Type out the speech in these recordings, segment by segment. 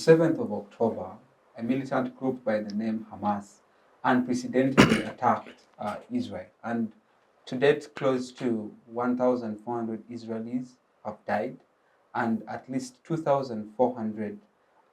7th of October, a militant group by the name Hamas unprecedentedly attacked Israel. And to date, close to 1,400 Israelis have died, and at least 2,400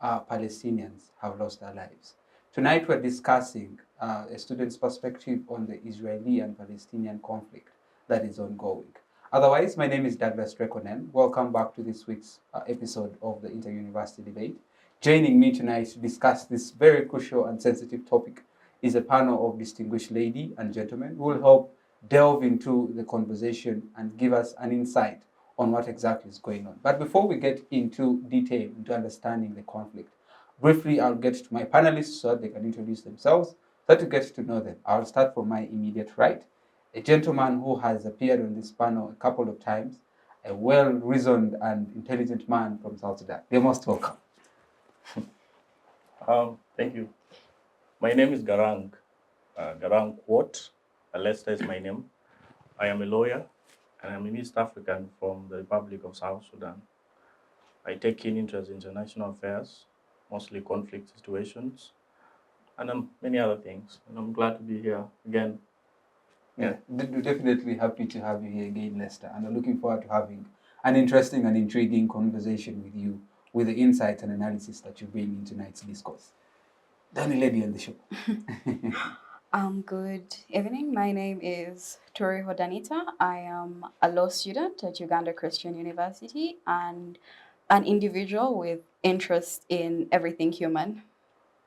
Palestinians have lost their lives. Tonight, we're discussing a student's perspective on the Israeli and Palestinian conflict that is ongoing. Otherwise, my name is Douglas Onen. Welcome back to this week's episode of the Inter-University Debate. Joining me tonight to discuss this very crucial and sensitive topic is a panel of distinguished ladies and gentlemen who will help delve into the conversation and give us an insight on what exactly is going on. But before we get into detail, into understanding the conflict, briefly I'll get to my panelists so that they can introduce themselves, so to get to know them. I'll start from my immediate right, a gentleman who has appeared on this panel a couple of times, a well-reasoned and intelligent man from South Sudan. You're most welcome. Thank you. My name is Garang. Garang Kuot. Lester is my name. I am a lawyer, and I'm an East African from the Republic of South Sudan. I take keen interest in international affairs, mostly conflict situations, and many other things. And I'm glad to be here again. Yeah, we're definitely happy to have you here again, Lester, and I'm looking forward to having an interesting and intriguing conversation with you, with the insights and analysis that you bring in tonight's discourse. The only lady on the show. Good evening. My name is Turiho Danita. I am a law student at Uganda Christian University and an individual with interest in everything human.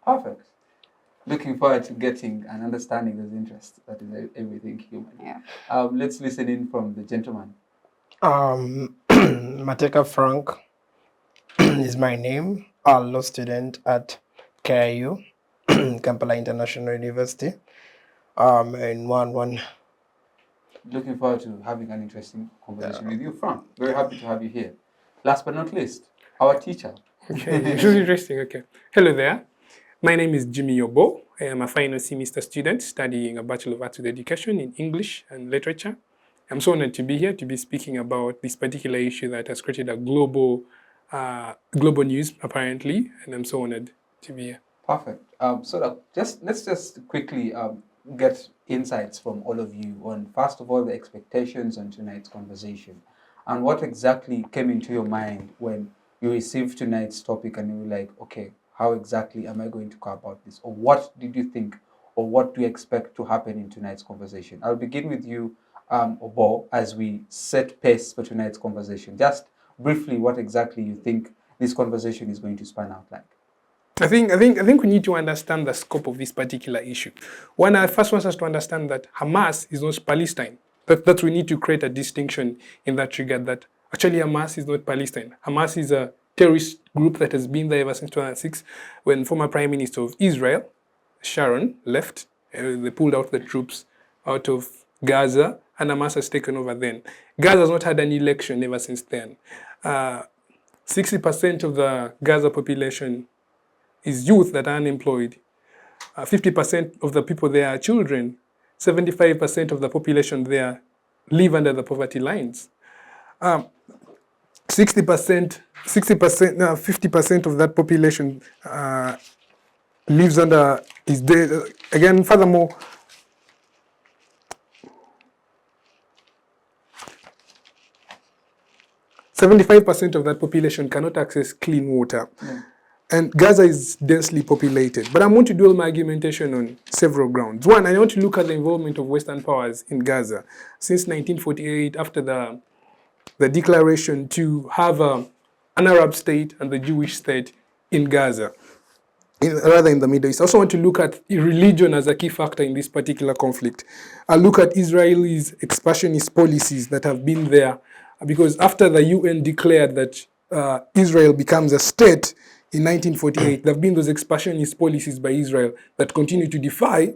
Perfect. Looking forward to getting and understanding those interests that is everything human. Yeah. Let's listen in from the gentleman. Mateeka Frank is my name. A law student at KIU, Kampala International University. And one. Looking forward to having an interesting conversation with you, Frank. Very happy to have you here. Last but not least, our teacher. Okay, this is interesting. Okay. Hello there. My name is Jimmy Obbo. I am a final semester student studying a Bachelor of Arts with Education in English and Literature. I'm so honored to be here to be speaking about this particular issue that has created a global news, apparently, and I'm so honored to be here. Perfect. Let's just quickly get insights from all of you on, first of all, the expectations on tonight's conversation, and what exactly came into your mind when you received tonight's topic and you were like, okay, how exactly am I going to go about this? Or what did you think, or what do you expect to happen in tonight's conversation? I'll begin with you, Obbo, as we set pace for tonight's conversation. Just briefly, what exactly you think this conversation is going to span out like? I think we need to understand the scope of this particular issue. One, I first want us to understand that Hamas is not Palestine. That we need to create a distinction in that regard, that actually Hamas is not Palestine. Hamas is a terrorist group that has been there ever since 2006, when former Prime Minister of Israel, Sharon, left. They pulled out the troops out of Gaza, and Hamas has taken over then. Gaza has not had an election ever since then. 60% of the Gaza population is youth that are unemployed. 50% of the people there are children. 75% of the population there live under the poverty lines. 50% of that population lives under, is there. Again, furthermore, %75% of that population cannot access clean water. Yeah. And Gaza is densely populated. But I want to dwell my argumentation on several grounds. One, I want to look at the involvement of Western powers in Gaza. Since 1948, after the declaration to have an Arab state and the Jewish state in Gaza, rather in the Middle East. I also want to look at religion as a key factor in this particular conflict. I look at Israel's expansionist policies that have been there, because after the UN declared that Israel becomes a state in 1948, there have been those expansionist policies by Israel that continue to defy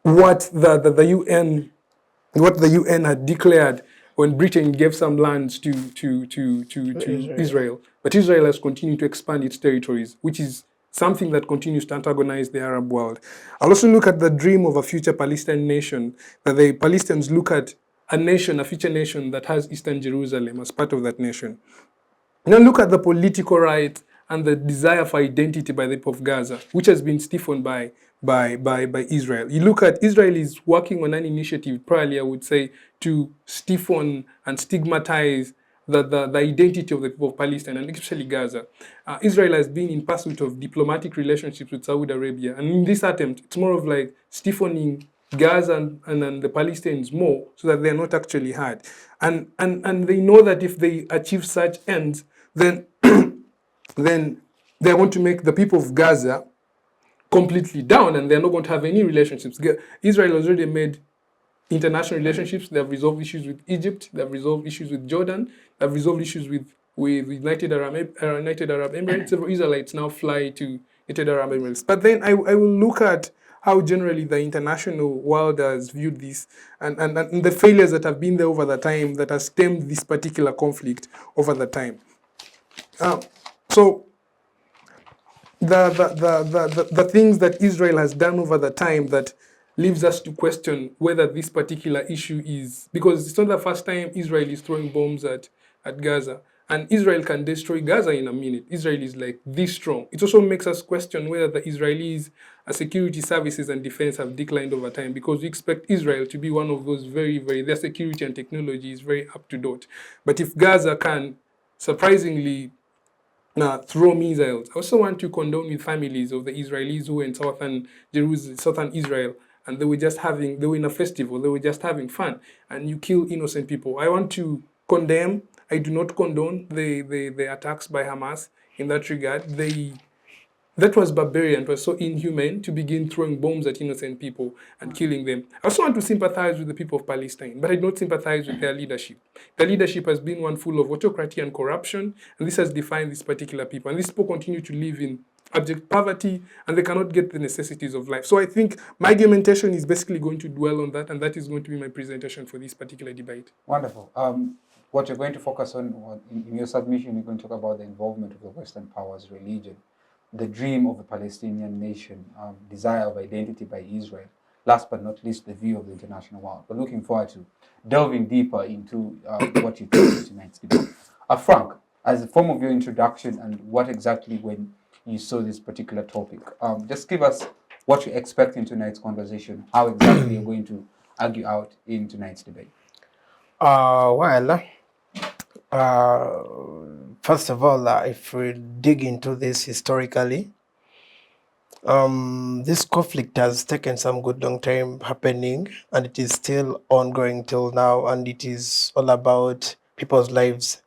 what the UN had declared when Britain gave some lands to Israel. But Israel has continued to expand its territories, which is something that continues to antagonize the Arab world. I'll also look at the dream of a future Palestinian nation, that the Palestinians look at a nation, a future nation that has Eastern Jerusalem as part of that nation. Now look at the political right and the desire for identity by the people of Gaza, which has been stiffened by Israel. You look at Israel is working on an initiative, probably I would say, to stiffen and stigmatize the identity of the people of Palestine, and especially Gaza. Israel has been in pursuit of diplomatic relationships with Saudi Arabia, and in this attempt, it's more of like stiffening Gaza and the Palestinians more so that they're not actually hurt. And they know that if they achieve such ends, then then they're going to make the people of Gaza completely down, and they're not going to have any relationships. Israel has already made international relationships. They have resolved issues with Egypt. They have resolved issues with Jordan. They have resolved issues with United Arab Emirates. Several Israelites now fly to United Arab Emirates. But then I will look at how generally the international world has viewed this, and the failures that have been there over the time that has stemmed this particular conflict over the time. So the things that Israel has done over the time that leaves us to question whether this particular issue is, because it's not the first time Israel is throwing bombs at Gaza. And Israel can destroy Gaza in a minute. Israel is like this strong. It also makes us question whether the Israelis' security services and defense have declined over time, because we expect Israel to be one of those their security and technology is very up to date. But if Gaza can surprisingly throw missiles, I also want to condone with families of the Israelis who were in southern Israel, and they were in a festival, they were just having fun, and you kill innocent people. I want to condemn, I do not condone the attacks by Hamas in that regard. That was barbarian. It was so inhumane to begin throwing bombs at innocent people and killing them. I also want to sympathize with the people of Palestine, but I do not sympathize with their leadership. Their leadership has been one full of autocracy and corruption, and this has defined these particular people. And these people continue to live in abject poverty, and they cannot get the necessities of life. So I think my argumentation is basically going to dwell on that, and that is going to be my presentation for this particular debate. Wonderful. What you're going to focus on in your submission, you're going to talk about the involvement of the Western powers, religion, the dream of a Palestinian nation, desire of identity by Israel, last but not least, the view of the international world. We're looking forward to delving deeper into what you think of tonight's debate. Frank, as a form of your introduction and what exactly when you saw this particular topic, just give us what you expect in tonight's conversation, how exactly you're going to argue out in tonight's debate. First of all, if we dig into this historically, this conflict has taken some good long time happening, and it is still ongoing till now, and it is all about people's lives.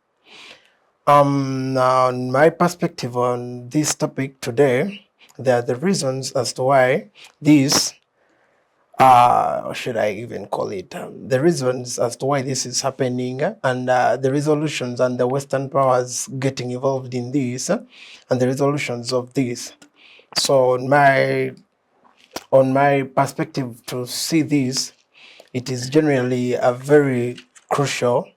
Now, my perspective on this topic today, there are the reasons as to why this should I even call it, the reasons as to why this is happening, and the resolutions and the Western powers getting involved in this, and the resolutions of this. So on my perspective to see this, it is generally a very crucial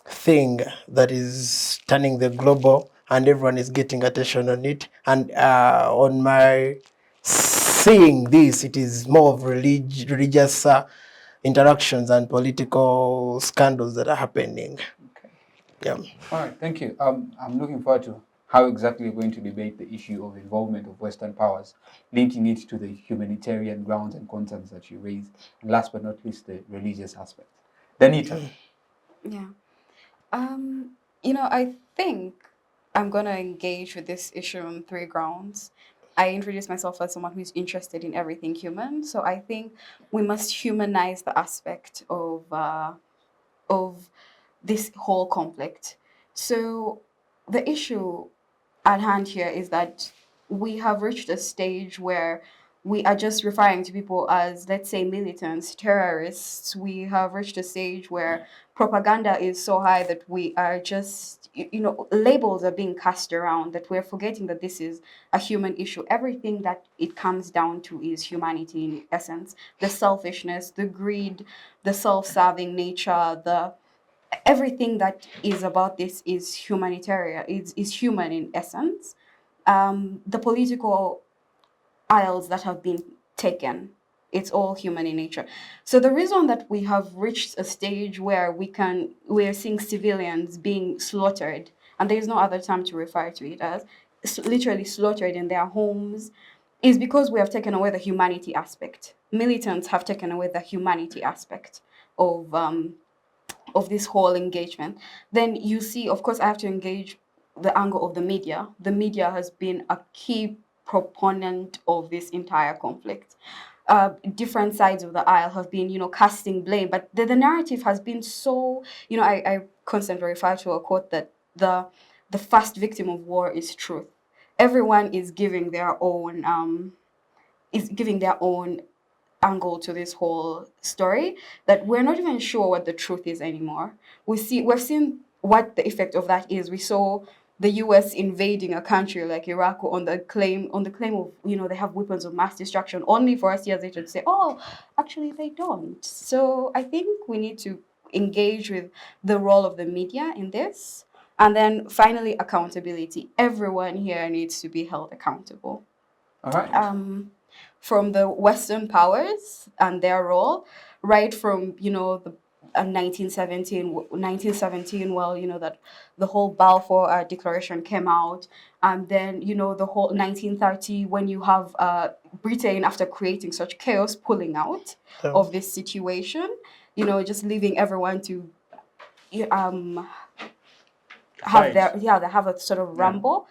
thing that is turning the global, and everyone is getting attention on it. And on my seeing this, it is more of religious interactions and political scandals that are happening. Okay. Yeah. All right, thank you. I'm looking forward to how exactly you're going to debate the issue of involvement of Western powers, linking it to the humanitarian grounds and concerns that you raised, and last but not least, the religious aspect. Danita. Yeah. I think I'm going to engage with this issue on 3 grounds. I introduce myself as someone who's interested in everything human. So I think we must humanize the aspect of this whole conflict. So the issue at hand here is that we have reached a stage where we are just referring to people as, let's say, militants, terrorists. We have reached a stage where propaganda is so high that we are just, labels are being cast around, that we're forgetting that this is a human issue. Everything that it comes down to is humanity in essence. The selfishness, the greed, the self-serving nature, everything that is about this is humanitarian, is human in essence. The political aisles that have been taken, it's all human in nature. So the reason that we have reached a stage where we're seeing civilians being slaughtered, and there is no other term to refer to it as, literally slaughtered in their homes, is because we have taken away the humanity aspect. Militants have taken away the humanity aspect of this whole engagement. Then you see, of course, I have to engage the angle of the media. The media has been a key proponent of this entire conflict. Different sides of the aisle have been, casting blame, but the narrative has been so, I constantly refer to a quote that the first victim of war is truth. Everyone is giving their own angle to this whole story, that we're not even sure what the truth is anymore. We've seen what the effect of that is. We saw the US invading a country like Iraq on the claim of, they have weapons of mass destruction, only for us years later to say, oh, actually they don't. So I think we need to engage with the role of the media in this. And then finally, accountability. Everyone here needs to be held accountable. All right. From the Western powers and their role, right from, the 1917, well, that the whole Balfour Declaration came out, and then, the whole 1930, when you have Britain, after creating such chaos, pulling out of this situation, just leaving everyone to have they have a sort of rumble.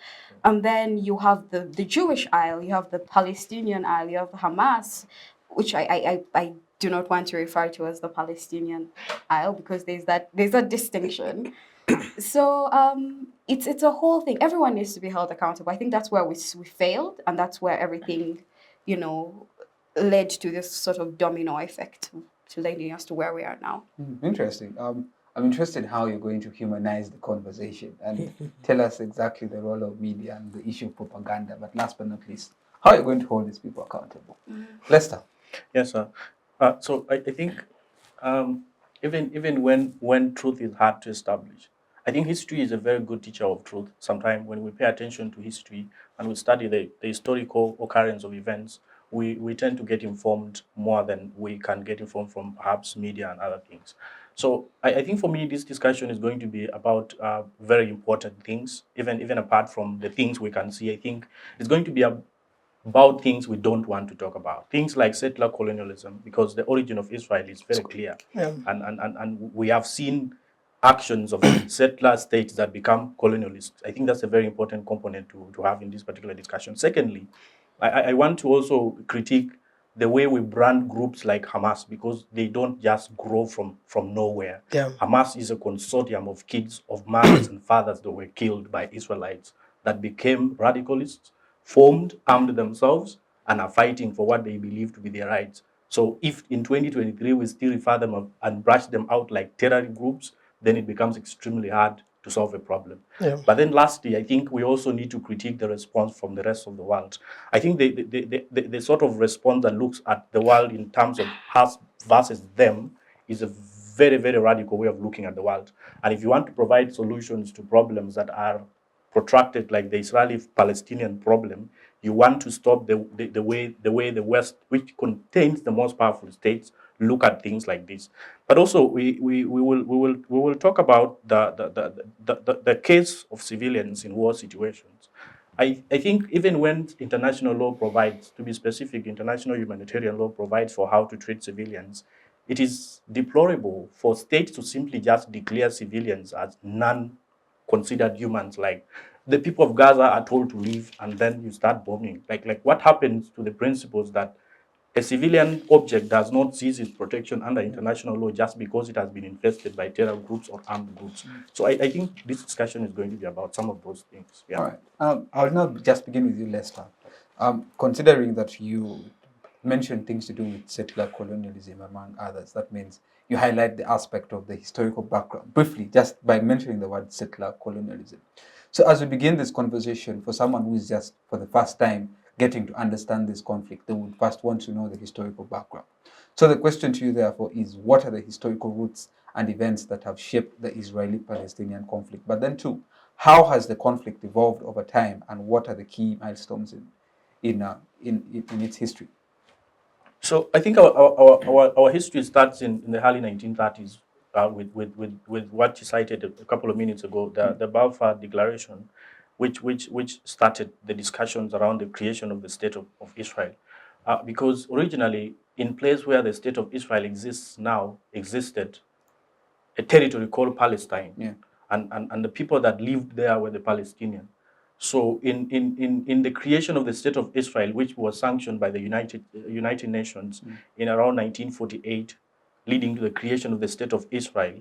And then you have the Jewish aisle, you have the Palestinian aisle, you have Hamas, which I do not want to refer to as the Palestinian aisle, because there's that distinction. So it's a whole thing. Everyone needs to be held accountable. I think that's where we failed, and that's where everything, led to this sort of domino effect, to leading us to where we are now. Interesting. I'm interested in how you're going to humanize the conversation and tell us exactly the role of media and the issue of propaganda. But last but not least, how are you going to hold these people accountable? Lester. Yes, sir. So I think even when truth is hard to establish, I think history is a very good teacher of truth. Sometimes when we pay attention to history and we study the historical occurrence of events, we tend to get informed more than we can get informed from perhaps media and other things. So I think for me, this discussion is going to be about very important things, even apart from the things we can see. I think it's going to be about things we don't want to talk about. Things like settler colonialism, because the origin of Israel is very clear. Yeah. And we have seen actions of settler states that become colonialists. I think that's a very important component to have in this particular discussion. Secondly, I want to also critique the way we brand groups like Hamas, because they don't just grow from nowhere. Yeah. Hamas is a consortium of kids, of mothers and fathers that were killed by Israelites, that became radicalists, formed, armed themselves, and are fighting for what they believe to be their rights. So if in 2023 we still refer them and brush them out like terror groups, then it becomes extremely hard to solve a problem. Yeah. But then lastly, I think we also need to critique the response from the rest of the world. I think the sort of response that looks at the world in terms of us versus them is a very, very radical way of looking at the world. And if you want to provide solutions to problems that are protracted, like the Israeli-Palestinian problem, you want to stop the way the West, which contains the most powerful states, look at things like this. But also we will talk about the case of civilians in war situations. I think even when international law provides, to be specific, international humanitarian law provides for how to treat civilians, it is deplorable for states to simply just declare civilians as non-considered humans. Like the people of Gaza are told to leave, and then you start bombing. Like what happens to the principles that a civilian object does not cease its protection under international law just because it has been infested by terror groups or armed groups? So I think this discussion is going to be about some of those things. Yeah. All right. I'll now just begin with you, Lester. Considering that you mentioned things to do with settler colonialism, among others, that means you highlight the aspect of the historical background briefly, just by mentioning the word settler colonialism. So as we begin this conversation, for someone who is just for the first time getting to understand this conflict, they would first want to know the historical background. So the question to you, therefore, is what are the historical roots and events that have shaped the Israeli-Palestinian conflict? But then, too, how has the conflict evolved over time, and what are the key milestones in its history? So I think our history starts in the early 1930s with what you cited a couple of minutes ago, the Balfour Declaration, which started the discussions around the creation of the state of Israel. Because originally, in place where the state of Israel exists now, existed a territory called Palestine. Yeah. And the people that lived there were the Palestinians. So in the creation of the state of Israel, which was sanctioned by the United Nations in around 1948, leading to the creation of the state of Israel,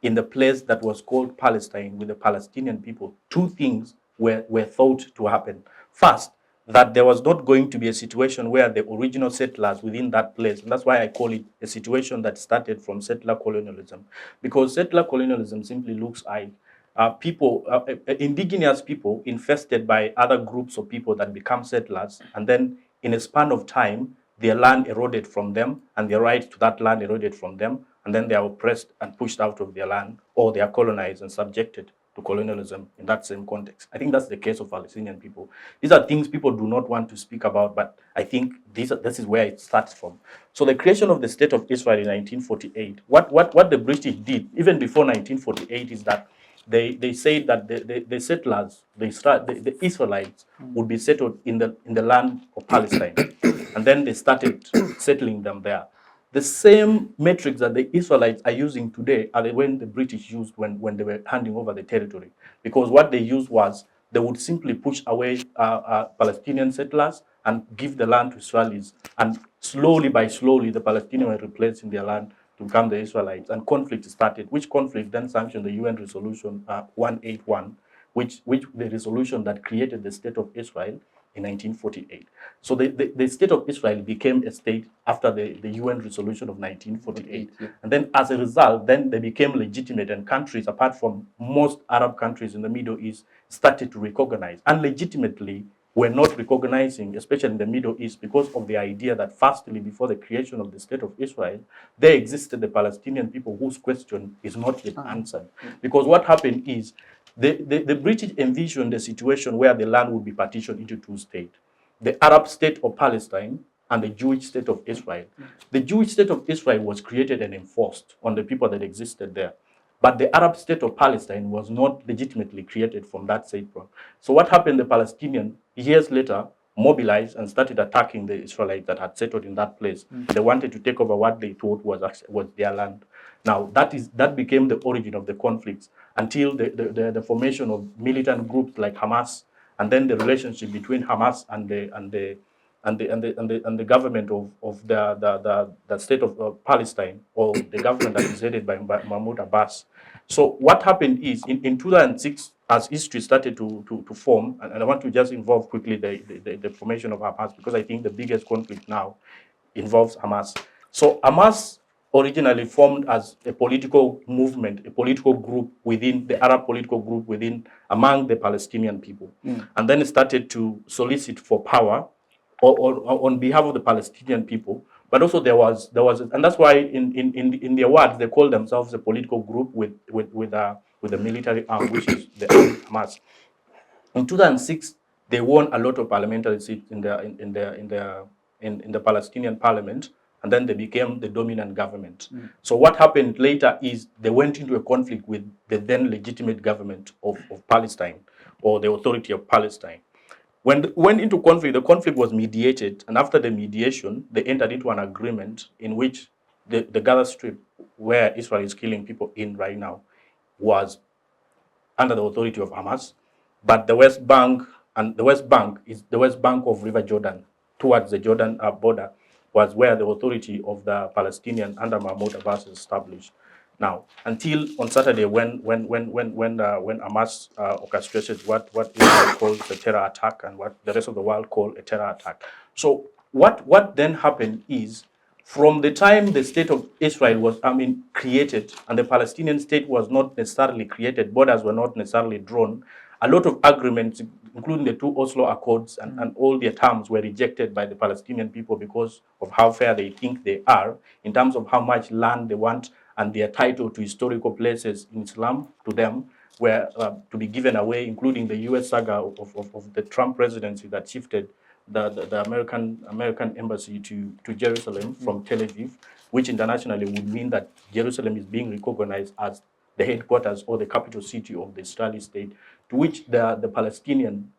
in the place that was called Palestine with the Palestinian people, two things were thought to happen. First, that there was not going to be a situation where the original settlers within that place, and that's why I call it a situation that started from settler colonialism, because settler colonialism simply looks like indigenous people infested by other groups of people that become settlers, and then in a span of time, their land eroded from them, and their right to that land eroded from them, and then they are oppressed and pushed out of their land, or they are colonized and subjected to colonialism in that same context. I think that's the case of Palestinian people. These are things people do not want to speak about, but I think this is where it starts from. So the creation of the State of Israel in 1948, what the British did, even before 1948, is that they said that the settlers, the Israelites, would be settled in the land of Palestine. And then they started settling them there. The same metrics that the Israelites are using today are the when the British used when they were handing over the territory. Because what they used was they would simply push away Palestinian settlers and give the land to Israelis. And slowly by slowly, the Palestinians were replacing their land to become the Israelites. And conflict started, which conflict then sanctioned the UN resolution 181, which the resolution that created the state of Israel in 1948. So the state of Israel became a state after the UN resolution of 1948. Yeah. And then as a result, then they became legitimate, and countries, apart from most Arab countries in the Middle East, started to recognize. And legitimately, were not recognizing, especially in the Middle East, because of the idea that firstly, before the creation of the state of Israel, there existed the Palestinian people whose question is not yet answered. Because what happened is, the British envisioned a situation where the land would be partitioned into two states, the Arab state of Palestine and the Jewish state of Israel. The Jewish state of Israel was created and enforced on the people that existed there. But the Arab state of Palestine was not legitimately created from that state. So what happened, the Palestinians, years later, mobilized and started attacking the Israelites that had settled in that place. They wanted to take over what they thought was their land. Now, that became the origin of the conflicts until the formation of militant groups like Hamas, and then the relationship between Hamas and the government of the state of Palestine, or the government that is headed by Mahmoud Abbas. So what happened is in 2006, as history started to form, and I want to just involve quickly the formation of Hamas, because I think the biggest conflict now involves Hamas. So Hamas originally formed as a political movement, a political group within the Arab political group among the Palestinian people. And then it started to solicit for power on behalf of the Palestinian people. But also there was, and that's why in their words they call themselves a political group with a military arm, which is the Hamas. In 2006, they won a lot of parliamentary seats in the Palestinian parliament, and then they became the dominant government. So what happened later is they went into a conflict with the then legitimate government of Palestine, or the Authority of Palestine. When they went into conflict, the conflict was mediated, and after the mediation, they entered into an agreement in which the Gaza Strip, where Israel is killing people in right now, was under the authority of Hamas, but the West Bank is the West Bank of River Jordan towards the Jordan border, was where the authority of the Palestinian under Mahmoud Abbas is established. Now, until on Saturday, when Hamas orchestrated what Israel calls a terror attack, and what the rest of the world call a terror attack. So what then happened is, from the time the state of Israel was, created, and the Palestinian state was not necessarily created, borders were not necessarily drawn, a lot of agreements, including the two Oslo Accords and all their terms, were rejected by the Palestinian people because of how fair they think they are in terms of how much land they want, and their title to historical places in Islam to them were to be given away, including the U.S. saga of the Trump presidency that shifted the American embassy to Jerusalem from Tel Aviv, which internationally would mean that Jerusalem is being recognized as the headquarters or the capital city of the Israeli state, to which the Palestinian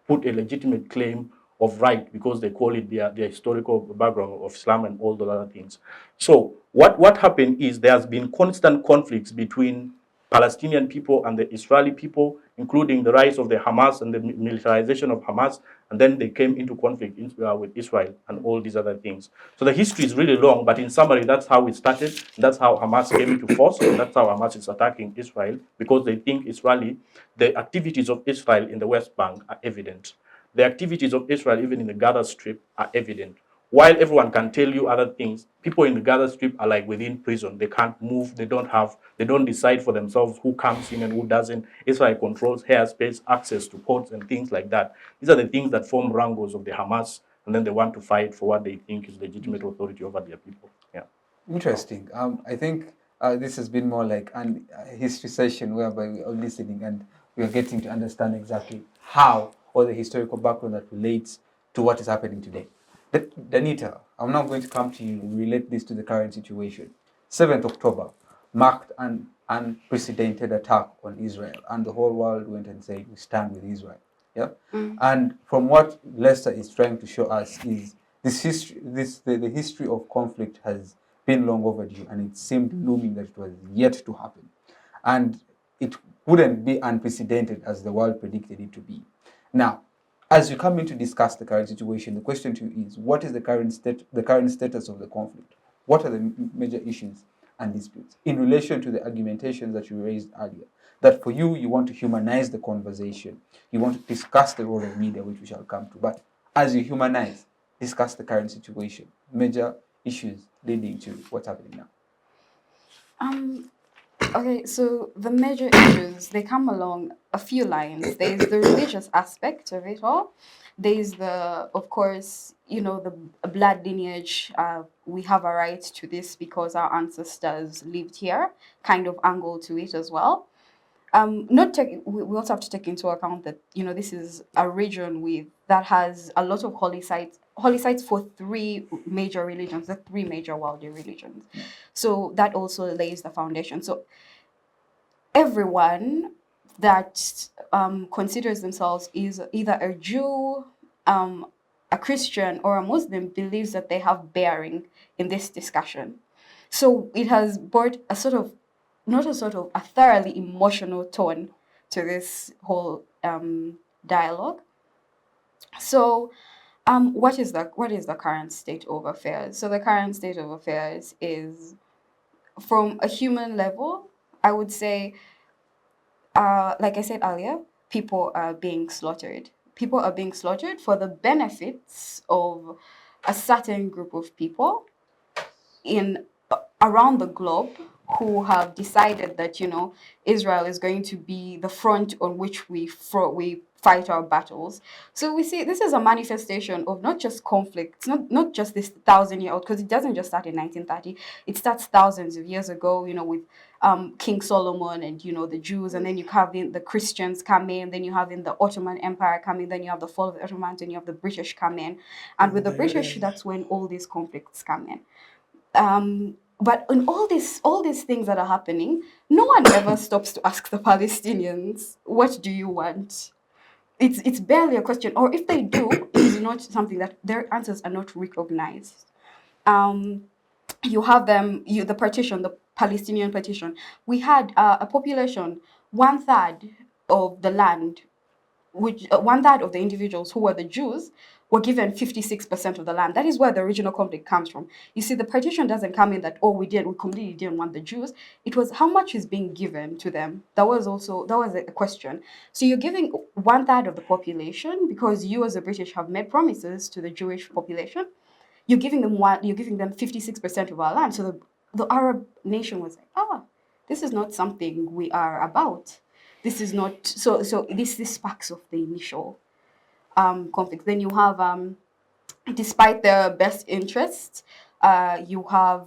put a legitimate claim of right because they call it their historical background of Islam and all the other things. So what happened is there has been constant conflicts between Palestinian people and the Israeli people, including the rise of the Hamas and the militarization of Hamas, and then they came into conflict with Israel and all these other things. So the history is really long, but in summary, that's how it started. That's how Hamas came into force. And that's how Hamas is attacking Israel, because they think the activities of Israel in the West Bank are evident. The activities of Israel, even in the Gaza Strip, are evident. While everyone can tell you other things, people in the Gaza Strip are like within prison. They can't move. They don't decide for themselves who comes in and who doesn't. Israel controls airspace, access to ports, and things like that. These are the things that form wrangles of the Hamas, and then they want to fight for what they think is legitimate authority over their people. Yeah. Interesting. I think this has been more like a history session whereby we are listening and we are getting to understand exactly how, or the historical background that relates to what is happening today. Danita, I'm now going to come to you and relate this to the current situation. 7th October marked an unprecedented attack on Israel, and the whole world went and said, we stand with Israel. Yeah? And from what Lester is trying to show us is this history, the history of conflict has been long overdue, and it seemed looming that it was yet to happen. And it wouldn't be unprecedented as the world predicted it to be. Now, as you come in to discuss the current situation, the question to you is, what is the current status of the conflict? What are the major issues and disputes in relation to the argumentation that you raised earlier? That for you, you want to humanize the conversation. You want to discuss the role of media, which we shall come to. But as you humanize, discuss the current situation, major issues leading to what's happening now. Okay, so the major issues, they come along a few lines. There's the religious aspect of it all. There's of course, the blood lineage. We have a right to this because our ancestors lived here, kind of angle to it as well. We also have to take into account that this is a region that has a lot of holy sites for three major religions, the three major worldly religions. So that also lays the foundation. So everyone that considers themselves is either a Jew, a Christian, or a Muslim believes that they have bearing in this discussion. So it has brought a thoroughly emotional tone to this whole dialogue. So what is the current state of affairs? So the current state of affairs is, from a human level, I would say, like I said earlier, people are being slaughtered. People are being slaughtered for the benefits of a certain group of people around the globe who have decided that Israel is going to be the front on which we fight our battles. So we see this is a manifestation of not just conflicts, not just this 1,000-year-old, because it doesn't just start in 1930. It starts thousands of years ago, with King Solomon and the Jews, and then you have the Christians come in, then you have in the Ottoman Empire come in, then you have the fall of the Ottomans, and you have the British come in, and with the British, that's when all these conflicts come in. But in all these things that are happening, no one ever stops to ask the Palestinians, what do you want? It's barely a question, or if they do, it's not something that their answers are not recognized. You have the partition, the Palestinian partition. We had a population, 1/3 of the land, which 1/3 of the individuals who were the Jews were given 56% of the land. That is where the original conflict comes from. You see, the partition doesn't come in that, we completely didn't want the Jews. It was how much is being given to them. That was a question. So you're giving 1/3 of the population because you as the British have made promises to the Jewish population. You're giving them 56% of our land. So the Arab nation was like, this is not something we are about. This is not so. This sparks of the initial conflict. Then you have, despite their best interests, you have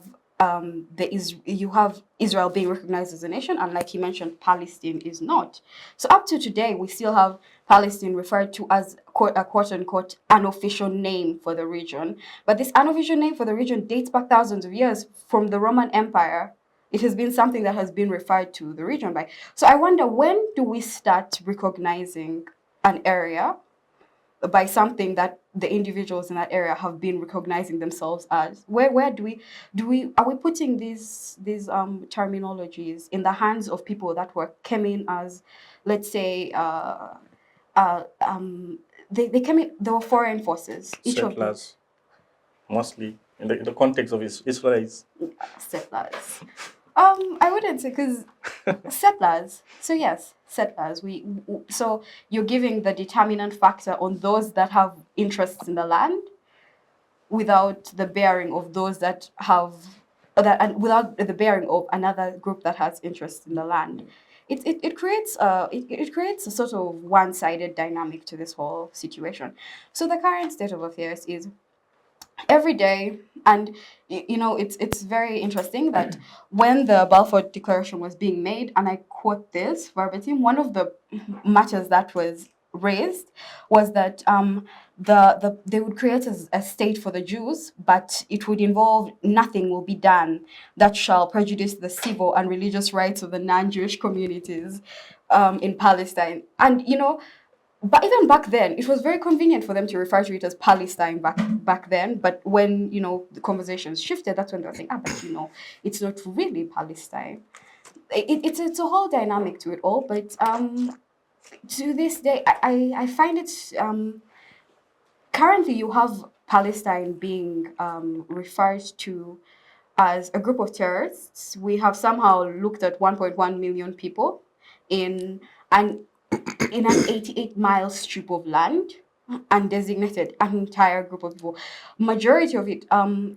Israel being recognized as a nation, and like you mentioned, Palestine is not. So up to today, we still have Palestine referred to as a quote unquote unofficial name for the region. But this unofficial name for the region dates back thousands of years from the Roman Empire. It has been something that has been referred to the region by. So I wonder, when do we start recognizing an area by something that the individuals in that area have been recognizing themselves as? Where do we are we putting these terminologies in the hands of people that came in as, let's say, they came in, they were foreign forces, each of them Settlers, mostly in the context of Israelis. settlers. I wouldn't say, because settlers. So yes, settlers. So you're giving the determinant factor on those that have interests in the land, without the bearing of those that have that, and without the bearing of another group that has interest in the land. It creates it creates a sort of one-sided dynamic to this whole situation. So the current state of affairs is, every day, and it's very interesting that when the Balfour Declaration was being made, and I quote this verbatim, one of the matters that was raised was that they would create a state for the Jews, but it would involve, nothing will be done that shall prejudice the civil and religious rights of the non-Jewish communities in Palestine. And but even back then, it was very convenient for them to refer to it as Palestine back then. But when the conversations shifted, that's when they were saying, but it's not really Palestine. It's a whole dynamic to it all. But to this day, I find it, currently you have Palestine being referred to as a group of terrorists. We have somehow looked at 1.1 million people in an 88-mile strip of land, and designated an entire group of people. Majority of it, I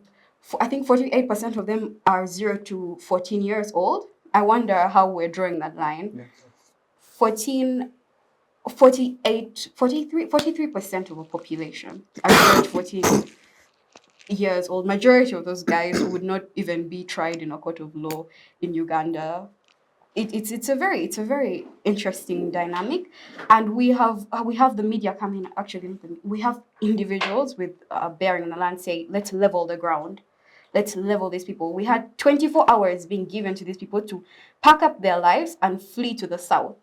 think 48% of them are 0 to 14 years old. I wonder how we're drawing that line. Yeah. 43% of the population are 0 to 14 years old. Majority of those guys would not even be tried in a court of law in Uganda. It's a very interesting dynamic, and we have the media coming. Actually, we have individuals with bearing in the land say, let's level the ground, let's level these people. We had 24 hours being given to these people to pack up their lives and flee to the south.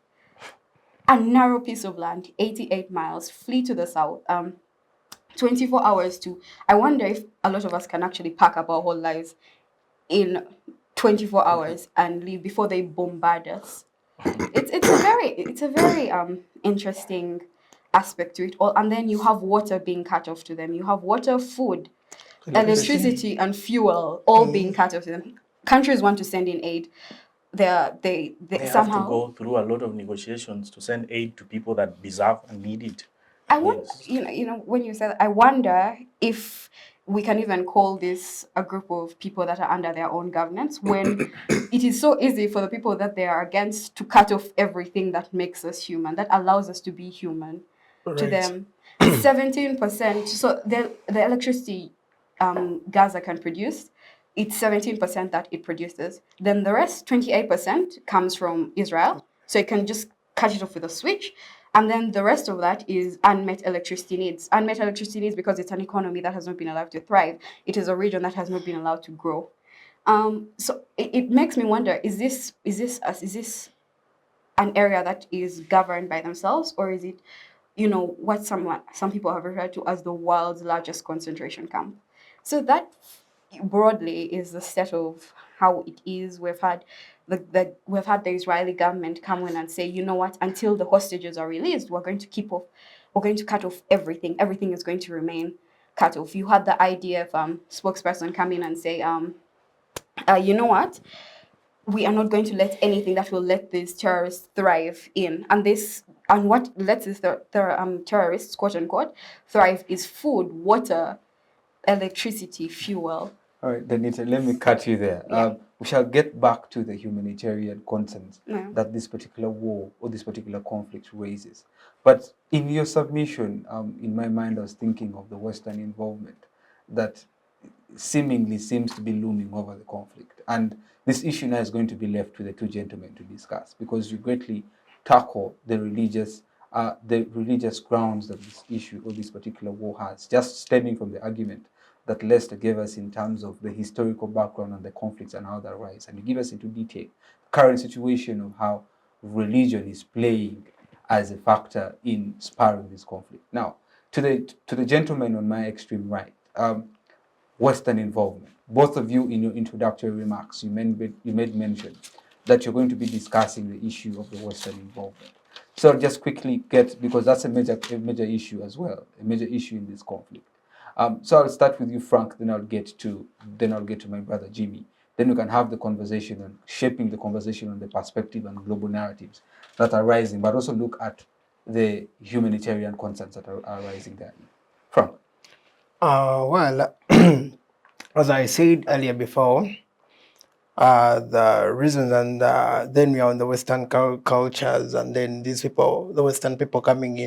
A narrow piece of land, 88 miles, flee to the south. 24 hours to. I wonder if a lot of us can actually pack up our whole lives in 24 hours and leave before they bombard us. It's a very interesting aspect to it all. And then you have water being cut off to them. You have water, food, electricity, and fuel all being cut off to them. Countries want to send in aid. They somehow have to go through a lot of negotiations to send aid to people that deserve and need it. I want, when you said, I wonder if we can even call this a group of people that are under their own governance, when it is so easy for the people that they are against to cut off everything that makes us human, that allows us to be human. To them, 17%. So the electricity Gaza can produce, it's 17% that it produces. Then the rest, 28%, comes from Israel. So it can just cut it off with a switch. And then the rest of that is unmet electricity needs. Unmet electricity needs because it's an economy that has not been allowed to thrive. It is a region that has not been allowed to grow. So it makes me wonder: is this an area that is governed by themselves, or is it, what some people have referred to as the world's largest concentration camp? So that broadly is the state of how it is. We've had the Israeli government come in and say, you know what, until the hostages are released, we're going to cut off everything. Everything is going to remain cut off. You had the IDF spokesperson come in and say, you know what, we are not going to let anything that will let these terrorists thrive in. And what lets these terrorists, quote unquote, thrive is food, water, electricity, fuel. All right, Danita, let me cut you there. Yeah. We shall get back to the humanitarian concerns Yeah. that this particular war or this particular conflict raises. But in your submission, in my mind, I was thinking of the Western involvement that seemingly seems to be looming over the conflict. And this issue now is going to be left to the two gentlemen to discuss, because you greatly tackle the religious grounds that this issue or this particular war has, just stemming from the argument that Lester gave us in terms of the historical background on the conflicts and how that rise, and you give us into detail the current situation of how religion is playing as a factor in spurring this conflict. Now, to the gentleman on my extreme right, Western involvement. Both of you, in your introductory remarks, you made mention that you're going to be discussing the issue of the Western involvement. So I'll just quickly get, because that's a major issue as well, a major issue in this conflict. So I'll start with you, Frank. Then I'll get to my brother Jimmy. Then we can have the conversation and shaping the conversation on the perspective and global narratives that are rising, but also look at the humanitarian concerns that are rising there. Frank. Well, as I said earlier before, the reasons, and then we are on the Western cultures, and then these people, the Western people coming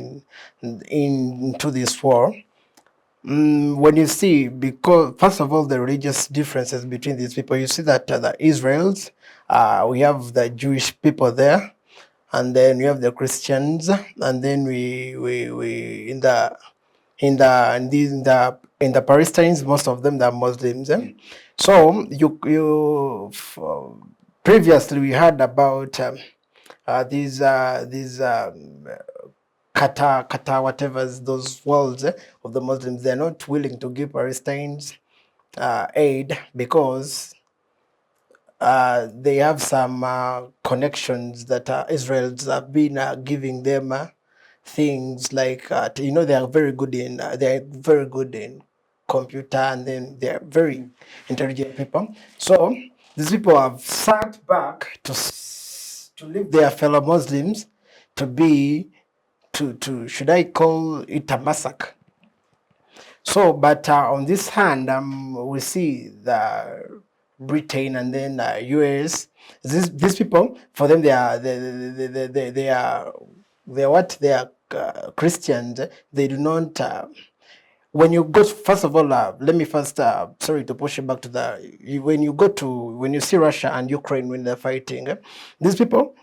into this war. When you see, because first of all, the religious differences between these people, you see that the Israels, we have the Jewish people there, and then we have the Christians, and then we in the Palestinians, most of them are Muslims. So previously we heard about these Qatar, whatever those worlds of the Muslims. They're not willing to give Palestinians aid because they have some connections that Israelis have been giving them things like they are very good in computer, and then they are very intelligent people. So these people have sat back to leave their fellow Muslims to should I call it a massacre? So, but on this hand, we see the Britain and then US. These people, for them, they are Christians. They do not. When you go, first of all, let me first. Sorry to push you back to when you see Russia and Ukraine when they're fighting, these people.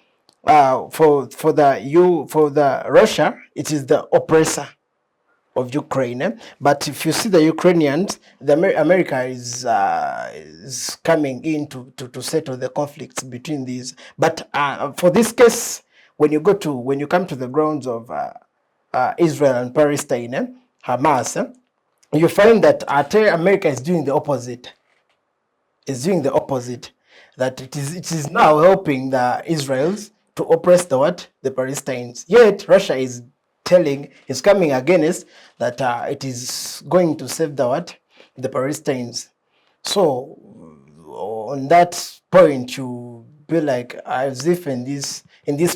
For the Russia, it is the oppressor of Ukraine. But if you see the Ukrainians, America is coming in to settle the conflicts between these. But for this case, when you come to the grounds of Israel and Palestine, Hamas, you find that America is doing the opposite. That it is now helping the Israels to oppress the Palestinians. Yet Russia is coming against that it is going to save the Palestinians. So on that point, you be like as if in these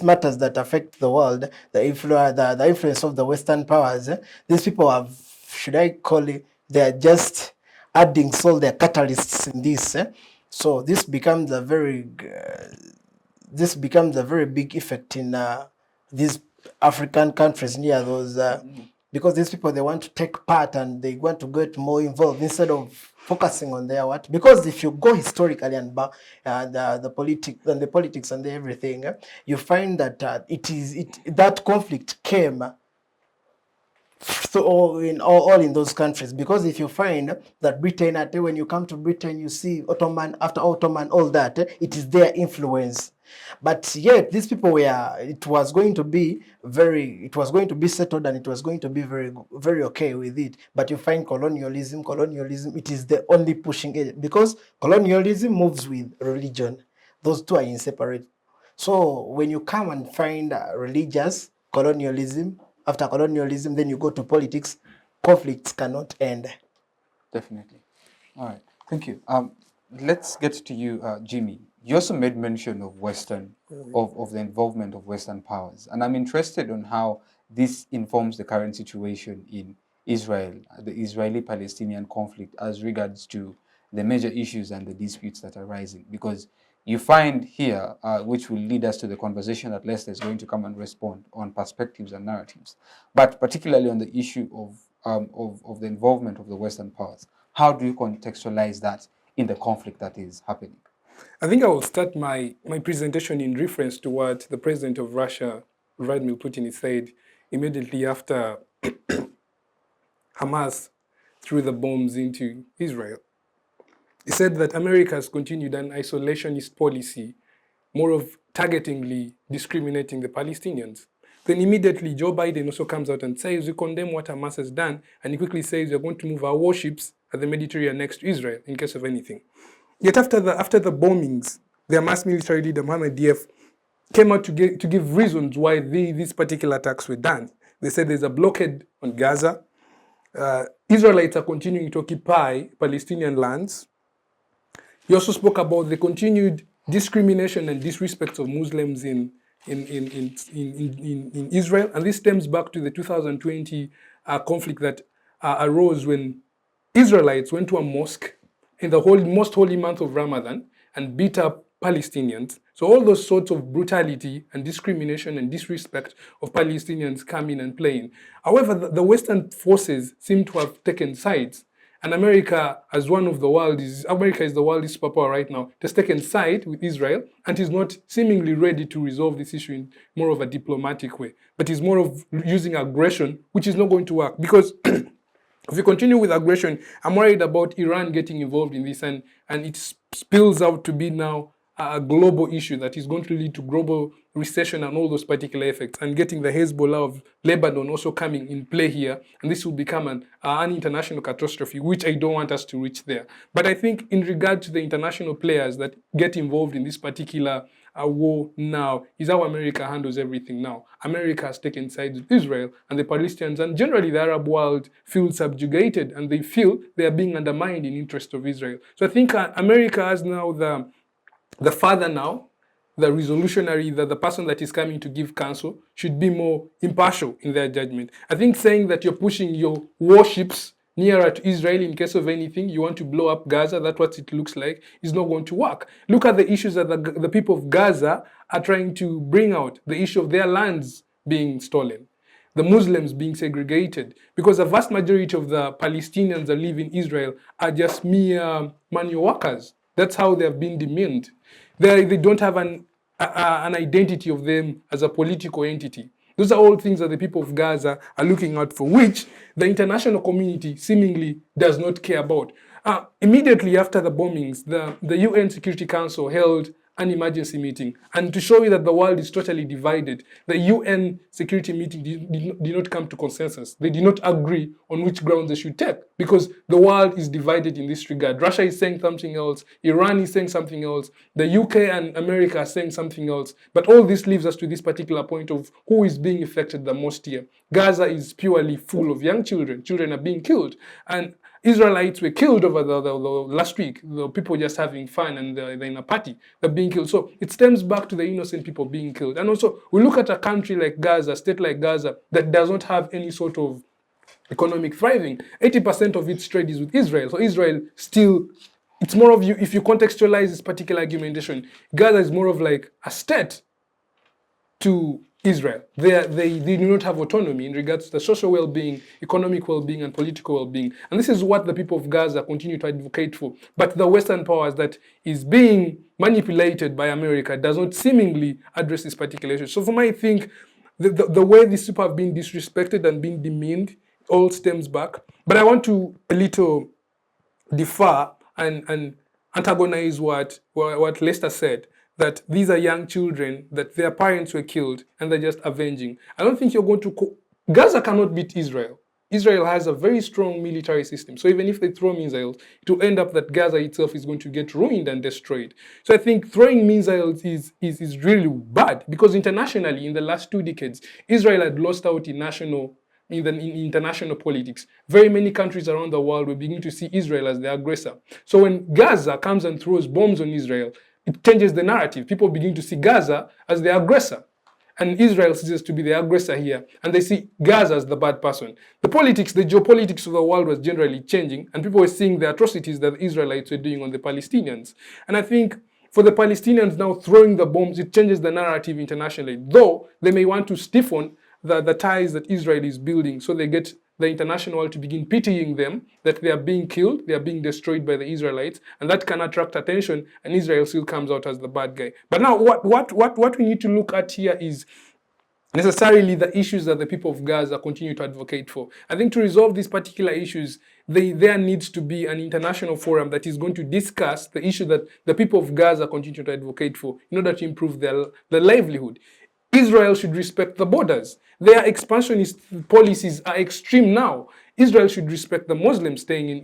matters that affect the world, the influence of the Western powers, these people have, should I call it, they are just adding salt, they're catalysts in this. So this becomes a very big effect in these African countries near those, because these people, they want to take part and they want to get more involved instead of focusing on their because if you go historically and the politics and everything, you find that that conflict came so all in those countries, because if you find that Britain, when you come to Britain, you see Ottoman, all that, it is their influence. But yet these people it was going to be settled, and it was going to be very, very okay with it. But you find colonialism, it is the only pushing it, because colonialism moves with religion. Those two are inseparable. So when you come and find religious colonialism, after colonialism, then you go to politics, conflicts cannot end. Definitely. All right. Thank you. Let's get to you, Jimmy. You also made mention of of the involvement of Western powers. And I'm interested on how this informs the current situation in Israel, the Israeli-Palestinian conflict, as regards to the major issues and the disputes that are rising. Because you find here, which will lead us to the conversation that Lester is going to come and respond on perspectives and narratives, but particularly on the issue of the involvement of the Western powers. How do you contextualize that in the conflict that is happening? I think I will start my presentation in reference to what the president of Russia, Vladimir Putin, said immediately after Hamas threw the bombs into Israel. He said that America has continued an isolationist policy, more of targetingly discriminating the Palestinians. Then immediately Joe Biden also comes out and says, we condemn what Hamas has done, and he quickly says we're going to move our warships at the Mediterranean next to Israel in case of anything. Yet after the bombings, the Hamas military leader Mohammed Diyef came out to give reasons why these particular attacks were done. They said there's a blockade on Gaza. Israelites are continuing to occupy Palestinian lands. He also spoke about the continued discrimination and disrespect of Muslims in Israel, and this stems back to the 2020 conflict that arose when Israelites went to a mosque in the most holy month of Ramadan and beat up Palestinians. So all those sorts of brutality and discrimination and disrespect of Palestinians come in and play in. However, the Western forces seem to have taken sides. And America, as one of the world, America is the world's superpower right now, has taken side with Israel and is not seemingly ready to resolve this issue in more of a diplomatic way, but is more of using aggression, which is not going to work. Because if we continue with aggression, I'm worried about Iran getting involved in this, and it spills out to be now a global issue that is going to lead to global recession and all those particular effects, and getting the Hezbollah of Lebanon also coming in play here, and this will become an international catastrophe, which I don't want us to reach there. But I think in regard to the international players that get involved in this particular war now, is how America handles everything now. America has taken sides with Israel, and the Palestinians and generally the Arab world feel subjugated, and they feel they are being undermined in interest of Israel. So I think America has now the father now, the resolutionary, the person that is coming to give counsel should be more impartial in their judgment. I think saying that you're pushing your warships nearer to Israel in case of anything, you want to blow up Gaza, that's what it looks like, is not going to work. Look at the issues that the people of Gaza are trying to bring out, the issue of their lands being stolen, the Muslims being segregated, because the vast majority of the Palestinians that live in Israel are just mere manual workers. That's how they have been demeaned. They don't have an identity of them as a political entity. Those are all things that the people of Gaza are looking out for, which the international community seemingly does not care about. Immediately after the bombings, the UN Security Council held an emergency meeting. And to show you that the world is totally divided, the UN security meeting did not come to consensus. They did not agree on which grounds they should take, because the world is divided in this regard. Russia is saying something else, Iran is saying something else, the UK and America are saying something else. But all this leaves us to this particular point of who is being affected the most here. Gaza is purely full of young children. Children are being killed. And Israelites were killed over the last week. The people just having fun and they're in a party. They're being killed. So it stems back to the innocent people being killed. And also, we look at a country like Gaza, a state like Gaza, that does not have any sort of economic thriving. 80% of its trade is with Israel. So Israel still, it's more of you, if you contextualize this particular argumentation, Gaza is more of like a state to Israel. They do not have autonomy in regards to the social well-being, economic well-being, and political well-being. And this is what the people of Gaza continue to advocate for. But the Western powers that is being manipulated by America does not seemingly address this particular issue. So for me, I think the way these people have been disrespected and been demeaned all stems back. But I want to a little differ and antagonize what Lester said, that these are young children, that their parents were killed, and they're just avenging. I don't think you're going to... Gaza cannot beat Israel. Israel has a very strong military system. So even if they throw missiles, it will end up that Gaza itself is going to get ruined and destroyed. So I think throwing missiles is really bad, because internationally, in the last 2 decades, Israel had lost out in international politics. Very many countries around the world were beginning to see Israel as the aggressor. So when Gaza comes and throws bombs on Israel, it changes the narrative. People begin to see Gaza as the aggressor. And Israel ceases to be the aggressor here. And they see Gaza as the bad person. The politics, the geopolitics of the world was generally changing. And people were seeing the atrocities that the Israelites were doing on the Palestinians. And I think for the Palestinians now throwing the bombs, it changes the narrative internationally. Though they may want to stiffen the ties that Israel is building, so they get the international world to begin pitying them, that they are being killed, they are being destroyed by the Israelites, and that can attract attention, and Israel still comes out as the bad guy. But now what we need to look at here is necessarily the issues that the people of Gaza continue to advocate for. I think to resolve these particular issues, there needs to be an international forum that is going to discuss the issue that the people of Gaza continue to advocate for in order to improve their livelihood. Israel should respect the borders. Their expansionist policies are extreme now. Israel should respect the Muslims staying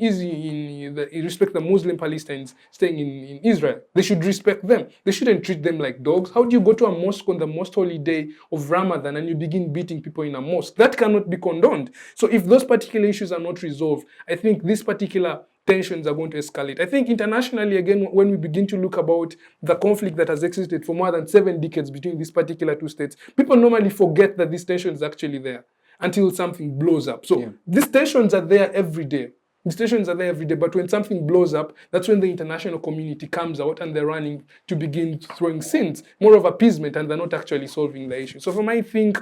respect the Muslim Palestinians staying in Israel. They should respect them. They shouldn't treat them like dogs. How do you go to a mosque on the most holy day of Ramadan and you begin beating people in a mosque? That cannot be condoned. So if those particular issues are not resolved, I think this particular tensions are going to escalate. I think internationally, again, when we begin to look about the conflict that has existed for more than 7 decades between these particular two states, people normally forget that this tension is actually there until something blows up. So these tensions are there every day. These tensions are there every day, but when something blows up, that's when the international community comes out and they're running to begin throwing sins, more of appeasement, and they're not actually solving the issue. So for me, I think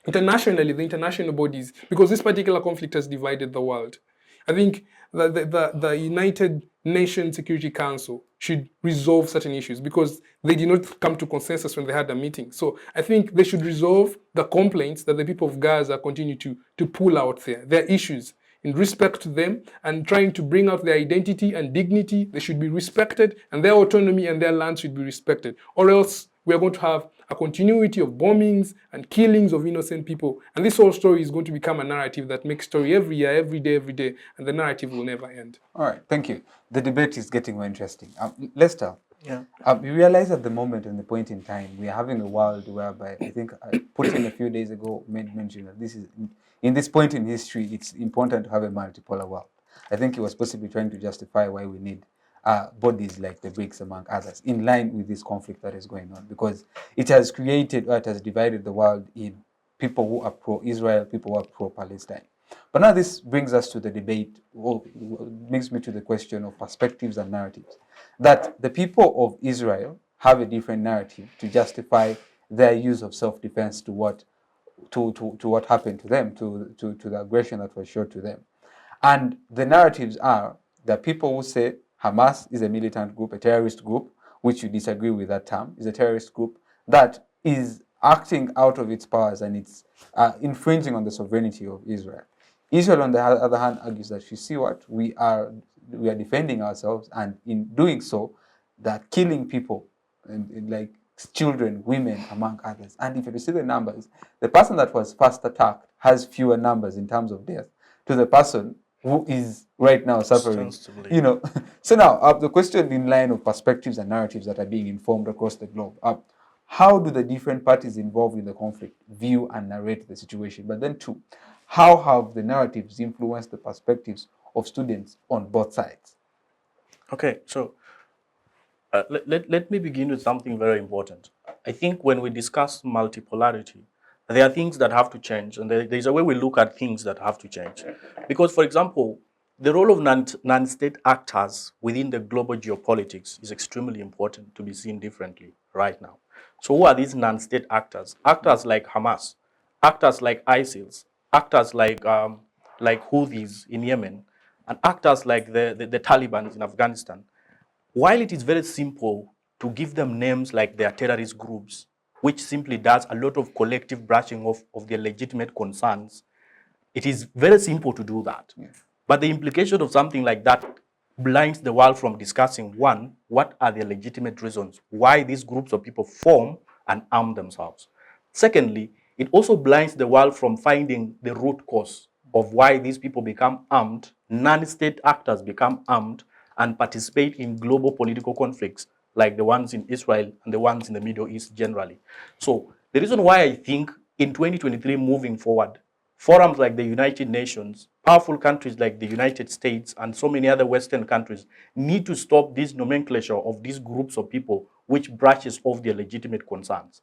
internationally, the international bodies, because this particular conflict has divided the world, I think the United Nations Security Council should resolve certain issues because they did not come to consensus when they had a meeting. So I think they should resolve the complaints that the people of Gaza continue to pull out there, their issues, in respect to them and trying to bring out their identity and dignity. They should be respected and their autonomy and their land should be respected. Or else we are going to have a continuity of bombings and killings of innocent people. And this whole story is going to become a narrative that makes story every year, every day, and the narrative will never end. All right, thank you. The debate is getting more interesting. Lester, Yeah. we realize at the moment and the point in time, we are having a world whereby I think Putin a few days ago made mention that this is, in this point in history, it's important to have a multipolar world. I think he was possibly trying to justify why we need bodies like the BRICS, among others, in line with this conflict that is going on, because it has created, or it has divided the world in people who are pro-Israel, people who are pro-Palestine. But now this brings us to the debate, or brings me to the question of perspectives and narratives, that the people of Israel have a different narrative to justify their use of self-defense to what happened to them, to the aggression that was shown to them. And the narratives are that people who say Hamas is a militant group, a terrorist group, which you disagree with that term, is a terrorist group that is acting out of its powers and it's infringing on the sovereignty of Israel. Israel, on the other hand, argues that, you see what, we are defending ourselves, and in doing so, that killing people, and like children, women, among others. And if you see the numbers, the person that was first attacked has fewer numbers in terms of death to the person who is right now suffering. You know, so now the question in line of perspectives and narratives that are being informed across the globe. How do the different parties involved in the conflict view and narrate the situation? But then two, how have the narratives influenced the perspectives of students on both sides? Okay, so let me begin with something very important. I think when we discuss multipolarity, there are things that have to change, and there's a way we look at things that have to change. Because, for example, the role of non-state actors within the global geopolitics is extremely important to be seen differently right now. So who are these non-state actors? Actors like Hamas, actors like ISIL, actors like Houthis in Yemen, and actors like the Taliban in Afghanistan. While it is very simple to give them names like they are terrorist groups, which simply does a lot of collective brushing off of their legitimate concerns, it is very simple to do that. Yeah. But the implication of something like that blinds the world from discussing, one, what are the legitimate reasons why these groups of people form and arm themselves. Secondly, it also blinds the world from finding the root cause of why these people become armed, non-state actors become armed, and participate in global political conflicts like the ones in Israel and the ones in the Middle East generally. So the reason why I think in 2023 moving forward, forums like the United Nations, powerful countries like the United States and so many other Western countries need to stop this nomenclature of these groups of people which brushes off their legitimate concerns.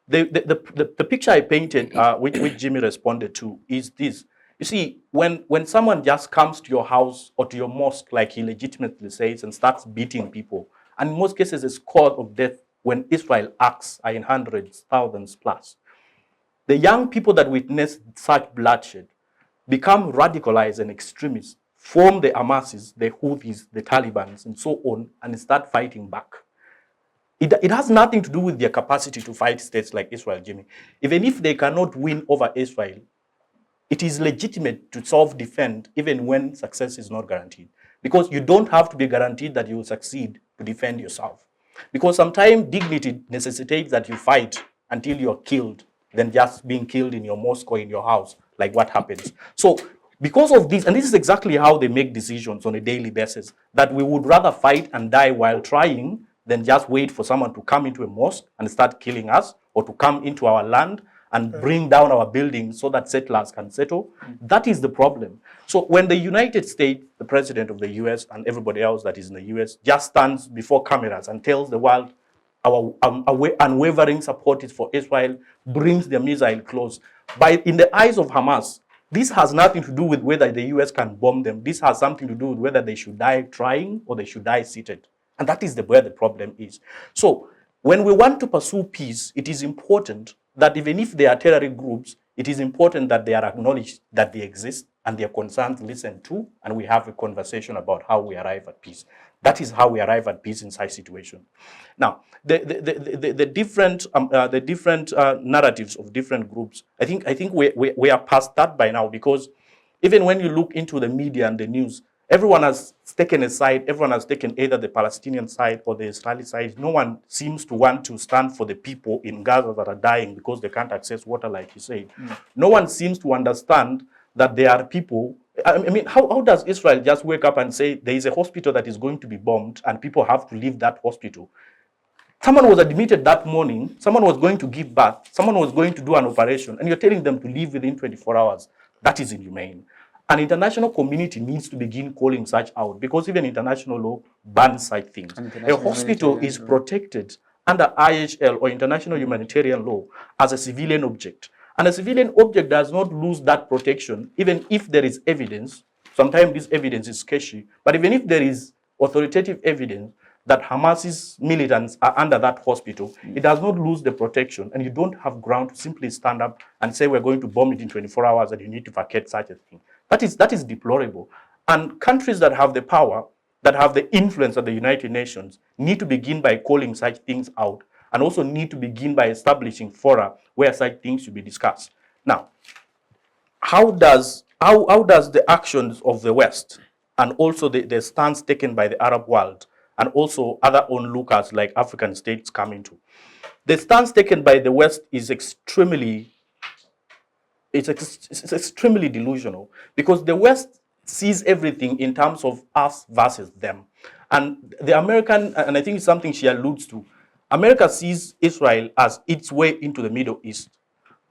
The picture I painted, which Jimmy responded to, is this. You see, when someone just comes to your house or to your mosque, like he legitimately says, and starts beating people, and in most cases it's cause of death when Israel acts are in hundreds, thousands plus. The young people that witness such bloodshed become radicalized and extremists, form the Hamasis, the Houthis, the Talibans, and so on, and start fighting back. It has nothing to do with their capacity to fight states like Israel, Jimmy. Even if they cannot win over Israel, it is legitimate to self-defend even when success is not guaranteed. Because you don't have to be guaranteed that you will succeed to defend yourself. Because sometimes dignity necessitates that you fight until you're killed than just being killed in your mosque or in your house, like what happens. So because of this, and this is exactly how they make decisions on a daily basis, that we would rather fight and die while trying than just wait for someone to come into a mosque and start killing us, or to come into our land and bring down our buildings so that settlers can settle. That is the problem. So when the United States, the president of the US and everybody else that is in the US just stands before cameras and tells the world our unwavering support is for Israel, brings the missile close. In the eyes of Hamas, this has nothing to do with whether the US can bomb them. This has something to do with whether they should die trying or they should die seated. And that is where the problem is. So when we want to pursue peace, it is important that even if they are terrorist groups, it is important that they are acknowledged that they exist and their concerns listened to, and we have a conversation about how we arrive at peace. That is how we arrive at peace in such situations. Now, the different narratives of different groups, I think we are past that by now, because even when you look into the media and the news, everyone has taken a side. Everyone has taken either the Palestinian side or the Israeli side. No one seems to want to stand for the people in Gaza that are dying because they can't access water, like you said. No one seems to understand that there are people. I mean, how does Israel just wake up and say there is a hospital that is going to be bombed and people have to leave that hospital? Someone was admitted that morning, someone was going to give birth, someone was going to do an operation, and you're telling them to leave within 24 hours. That is inhumane. An international community needs to begin calling such out, because even international law bans such things. A hospital is protected under IHL or international humanitarian law as a civilian object. And a civilian object does not lose that protection, even if there is evidence. Sometimes this evidence is sketchy, but even if there is authoritative evidence that Hamas's militants are under that hospital, it does not lose the protection, and you don't have ground to simply stand up and say we're going to bomb it in 24 hours and you need to vacate such a thing. That is deplorable. And countries that have the power, that have the influence of the United Nations, need to begin by calling such things out, and also need to begin by establishing fora where such things should be discussed. Now, how does the actions of the West and also the stance taken by the Arab world and also other onlookers like African states come into? The stance taken by the West is extremely delusional, because the West sees everything in terms of us versus them. And the American, and I think it's something she alludes to, America sees Israel as its way into the Middle East.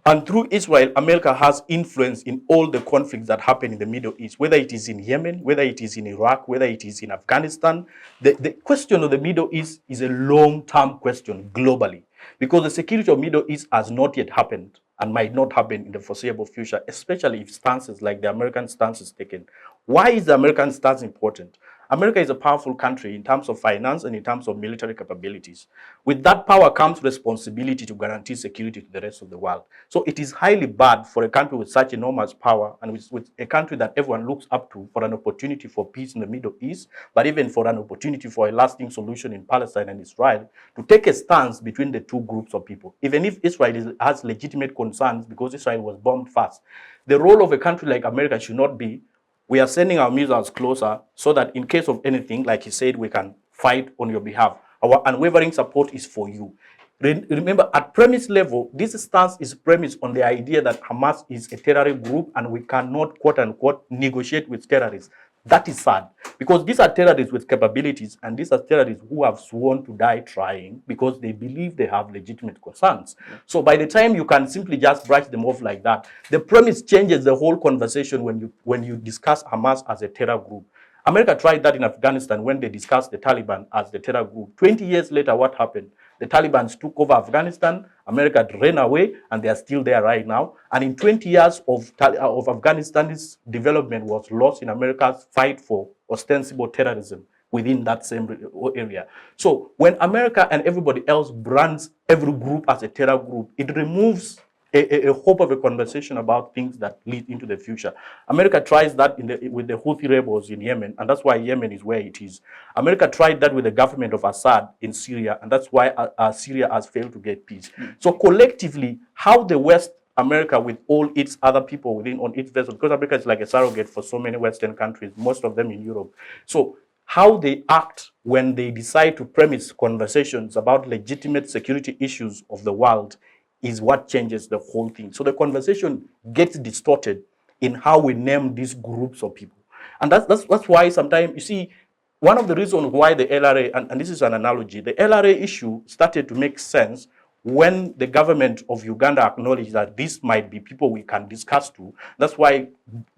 And through Israel, America has influence in all the conflicts that happen in the Middle East, whether it is in Yemen, whether it is in Iraq, whether it is in Afghanistan. The question of the Middle East is a long-term question globally, because the security of the Middle East has not yet happened and might not happen in the foreseeable future, especially if stances like the American stance is taken. Why is the American stance important? America is a powerful country in terms of finance and in terms of military capabilities. With that power comes responsibility to guarantee security to the rest of the world. So it is highly bad for a country with such enormous power, and with a country that everyone looks up to, for an opportunity for peace in the Middle East, but even for an opportunity for a lasting solution in Palestine and Israel, to take a stance between the two groups of people. Even if Israel has legitimate concerns because Israel was bombed first, the role of a country like America should not be, we are sending our missiles closer so that in case of anything, like he said, we can fight on your behalf. Our unwavering support is for you. Remember, at premise level, this stance is premised on the idea that Hamas is a terrorist group and we cannot, quote unquote, negotiate with terrorists. That is sad, because these are terrorists with capabilities, and these are terrorists who have sworn to die trying because they believe they have legitimate concerns. So by the time you can simply just brush them off like that, the premise changes the whole conversation when you discuss Hamas as a terror group. America tried that in Afghanistan when they discussed the Taliban as the terror group. 20 years later, what happened? The Taliban took over Afghanistan, America ran away, and they are still there right now. And in 20 years of Afghanistan's development was lost in America's fight for ostensible terrorism within that same area. So when America and everybody else brands every group as a terror group, it removes a hope of a conversation about things that lead into the future. America tries that with the Houthi rebels in Yemen, and that's why Yemen is where it is. America tried that with the government of Assad in Syria, and that's why Syria has failed to get peace. So collectively, how the West, America with all its other people on its vessel, because America is like a surrogate for so many Western countries, most of them in Europe. So how they act when they decide to premise conversations about legitimate security issues of the world is what changes the whole thing. So the conversation gets distorted in how we name these groups of people. And that's why sometimes, you see, one of the reasons why the LRA, and this is an analogy, the LRA issue started to make sense when the government of Uganda acknowledged that this might be people we can discuss to. That's why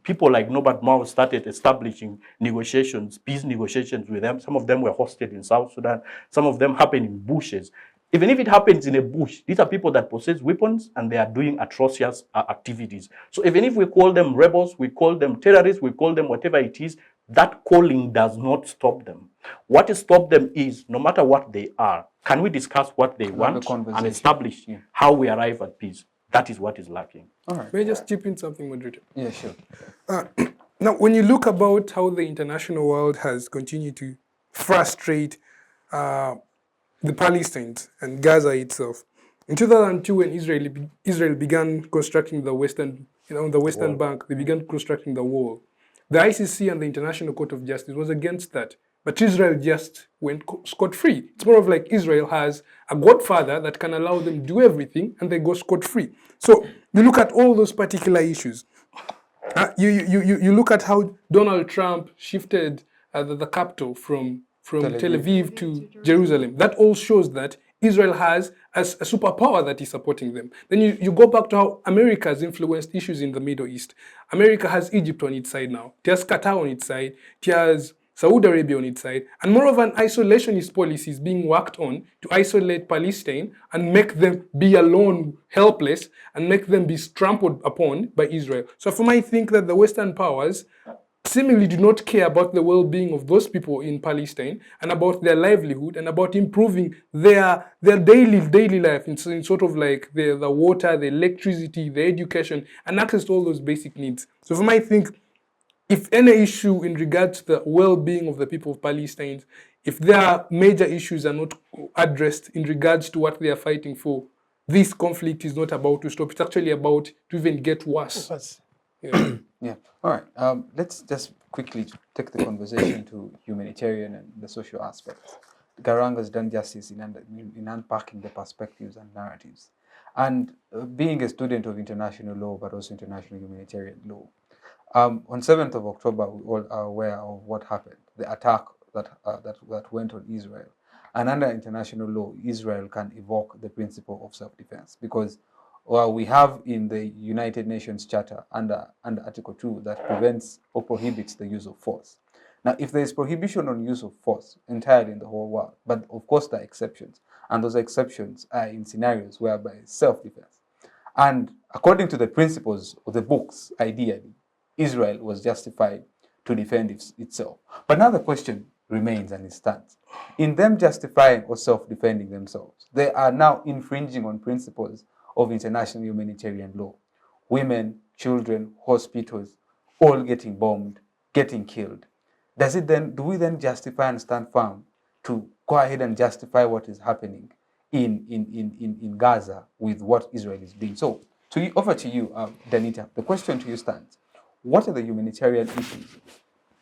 people like Norbert Mao started establishing negotiations, peace negotiations with them. Some of them were hosted in South Sudan. Some of them happened in bushes. Even if it happens in a bush, these are people that possess weapons and they are doing atrocious activities. So even if we call them rebels, we call them terrorists, we call them whatever it is, that calling does not stop them. What stops them is, no matter what they are, can we discuss what they want and establish how we arrive at peace? That is what is lacking. All right. May I just chip in something, moderator? Yeah, sure. Now, when you look about how the international world has continued to frustrate the Palestinians and Gaza itself, in 2002, when Israel began constructing the Western Bank, they began constructing the wall. The ICC and the International Court of Justice was against that, but Israel just went scot-free. It's more of like Israel has a godfather that can allow them do everything, and they go scot-free. So you look at all those particular issues. You look at how Donald Trump shifted the capital from Tel Aviv to Jerusalem. That all shows that Israel has as a superpower that is supporting them. Then you go back to how America has influenced issues in the Middle East. America has Egypt on its side now. It has Qatar on its side. It has Saudi Arabia on its side. And more of an isolationist policy is being worked on to isolate Palestine and make them be alone, helpless, and make them be trampled upon by Israel. So for me, I think that the Western powers seemingly do not care about the well-being of those people in Palestine and about their livelihood and about improving their daily life in sort of like the water, the electricity, the education, and access to all those basic needs. So for me, I think if any issue in regards to the well-being of the people of Palestine, if their major issues are not addressed in regards to what they are fighting for, this conflict is not about to stop. It's actually about to even get worse. Yeah. Yeah. All right. Let's just quickly take the conversation to humanitarian and the social aspects. Garang has done justice in unpacking the perspectives and narratives. And being a student of international law, but also international humanitarian law, on 7th of October, we all are aware of what happened, the attack that went on Israel. And under international law, Israel can evoke the principle of self-defense because we have in the United Nations Charter under Article 2 that prevents or prohibits the use of force. Now, if there is prohibition on use of force entirely in the whole world, but of course there are exceptions, and those exceptions are in scenarios whereby self-defense. And according to the principles of the books, ideally, Israel was justified to defend itself. But now the question remains and it stands. In them justifying or self-defending themselves, they are now infringing on principles of international humanitarian law. Women, children, hospitals, all getting bombed, getting killed. Do we then justify and stand firm to go ahead and justify what is happening in Gaza with what Israel is doing? So, over to you, Danita. The question to you stands. What are the humanitarian issues?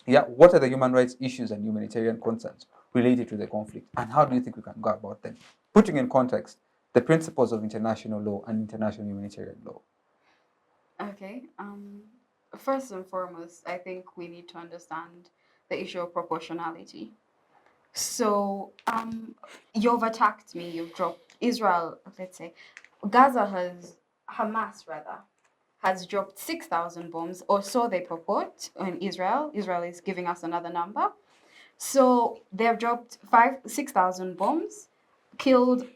Yeah, what are the human rights issues and humanitarian concerns related to the conflict? And how do you think we can go about them? Putting in context the principles of international law and international humanitarian law. Okay. First and foremost, I think we need to understand the issue of proportionality. So, you've attacked me, you've dropped Israel, let's say, Hamas has dropped 6,000 bombs, or so they purport in Israel. Israel is giving us another number. So they've dropped 6,000 bombs, killed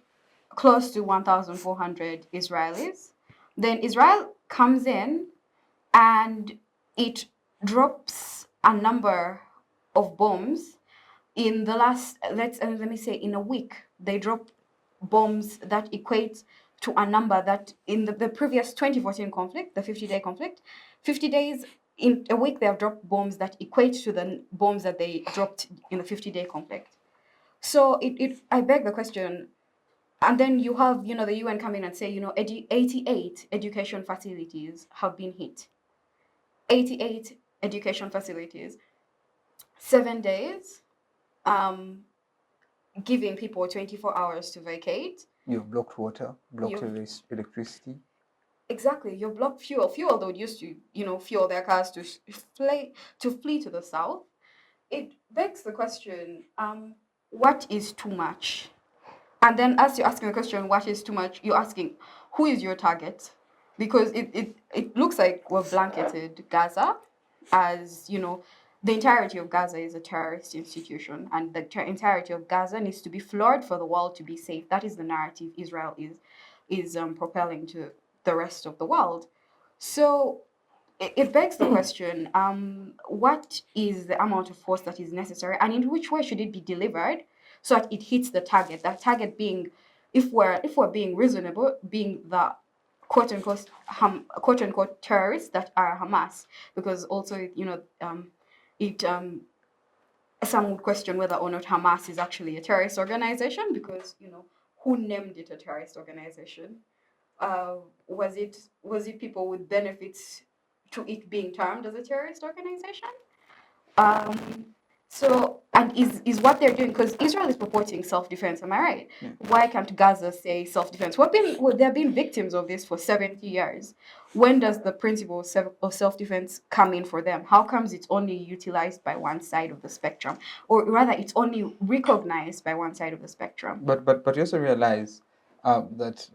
close to 1,400 Israelis. Then Israel comes in and it drops a number of bombs in the last, let me say, in a week. They drop bombs that equate to a number that in the previous 2014 conflict, the 50-day conflict, 50 days in a week they have dropped bombs that equate to the bombs that they dropped in the 50-day conflict. So I beg the question, and then you have, the UN come in and say, 88 education facilities have been hit. 88 education facilities, 7 days, giving people 24 hours to vacate. You've blocked water, blocked electricity. Exactly, you've blocked fuel. Fuel they would use to, fuel their cars to flee to the south. It begs the question, what is too much? And then as you're asking the question, what is too much, you're asking, who is your target? Because it looks like we've blanketed Gaza as, the entirety of Gaza is a terrorist institution, and the entirety of Gaza needs to be floored for the world to be safe. That is the narrative Israel is propelling to the rest of the world. So it begs the question, what is the amount of force that is necessary, and in which way should it be delivered so that it hits the target? That target being, if we're being reasonable, being the quote unquote terrorists that are Hamas, because also some would question whether or not Hamas is actually a terrorist organization, because who named it a terrorist organization? Was it people with benefits to it being termed as a terrorist organization? So, and is what they're doing, because Israel is purporting self-defense, am I right? Yeah. Why can't Gaza say self-defense? They've been victims of this for 70 years. When does the principle of self-defense come in for them? How comes it's only utilized by one side of the spectrum? Or rather, it's only recognized by one side of the spectrum? But you also realize that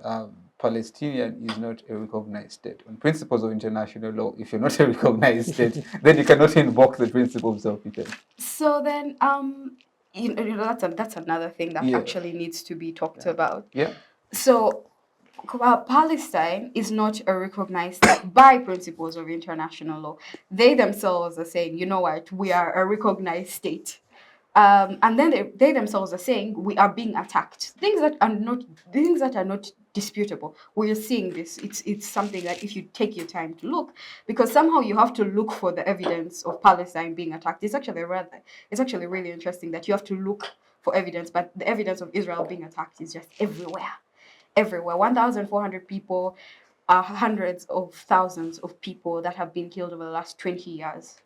Palestinian is not a recognized state. On principles of international law, if you're not a recognized state, then you cannot invoke the principle of self-defense. So then, that's another thing that actually needs to be talked about. Yeah. So, Palestine is not a recognized state by principles of international law. They themselves are saying, you know what, we are a recognized state. And then they themselves are saying we are being attacked. Things that are not disputable. We're seeing this. It's something that if you take your time to look, because somehow you have to look for the evidence of Palestine being attacked. It's actually really interesting that you have to look for evidence, but the evidence of Israel being attacked is just everywhere. 1,400 people, hundreds of thousands of people that have been killed over the last 20 years.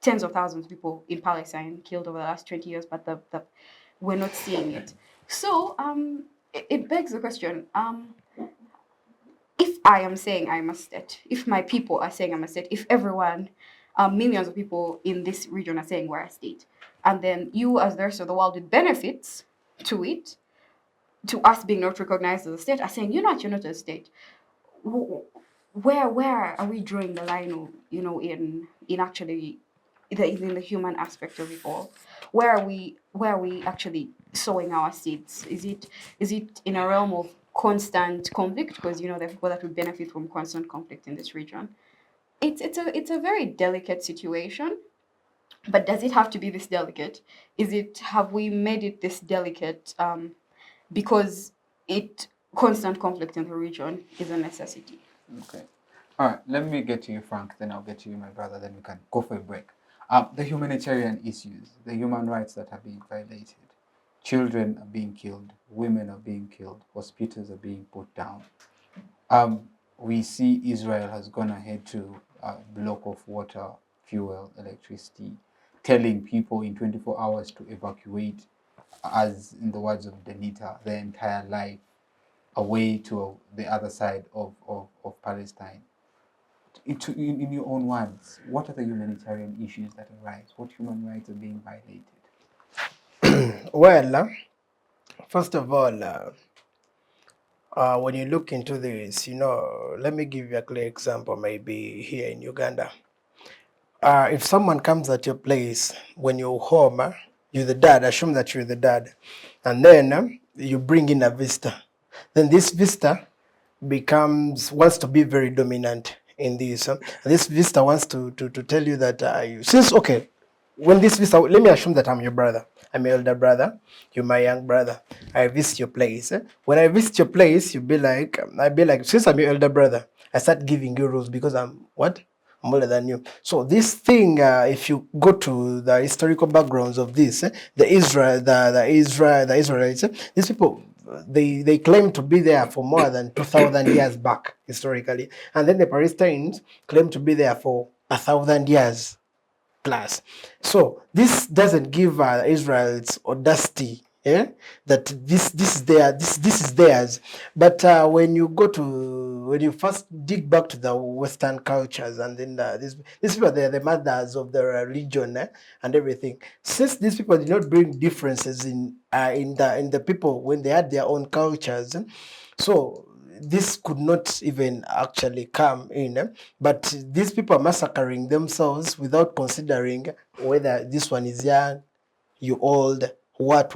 Tens of thousands of people in Palestine killed over the last 20 years, but we're not seeing it. So it begs the question, if I am saying I'm a state, if my people are saying I'm a state, if everyone, millions of people in this region are saying we're a state, and then you as the rest of the world with benefits to it, to us being not recognized as a state, are saying, you're not a state. Where are we drawing the line, in actually in the human aspect of it all? Where are we actually sowing our seeds? Is it in a realm of constant conflict? Because there are people that would benefit from constant conflict in this region. It's a very delicate situation. But does it have to be this delicate? Have we made it this delicate because constant conflict in the region is a necessity? Okay. All right. Let me get to you, Frank. Then I'll get to you, my brother. Then we can go for a break. The humanitarian issues, the human rights that are being violated. Children are being killed. Women are being killed. Hospitals are being put down. We see Israel has gone ahead to block off water, fuel, electricity, telling people in 24 hours to evacuate, as in the words of Danita, their entire life away to the other side of Palestine. In your own words, what are the humanitarian issues that arise? What human rights are being violated? Well, first of all, when you look into this, let me give you a clear example, maybe here in Uganda. If someone comes at your place when you're home, you're the dad, assume that you're the dad, and then you bring in a visitor. Then this visitor wants to be very dominant in this. This visitor wants to tell you that when this visa, let me assume that I'm your brother. I'm your elder brother. You're my young brother. I visit your place. When I visit your place, I'd be like, since I'm your elder brother, I start giving you rules because I'm what? I'm older than you. So this thing, if you go to the historical backgrounds of this, the Israelites, these people, they claim to be there for more than 2,000 years back historically, and then the Palestinians claim to be there for 1,000 years plus. So this doesn't give Israel's audacity, that this is theirs. But when you first dig back to the Western cultures, and then these people, they are the mothers of the religion, and everything. Since these people did not bring differences in the people when they had their own cultures, so this could not even actually come in, but these people are massacring themselves without considering whether this one is young, you old, what.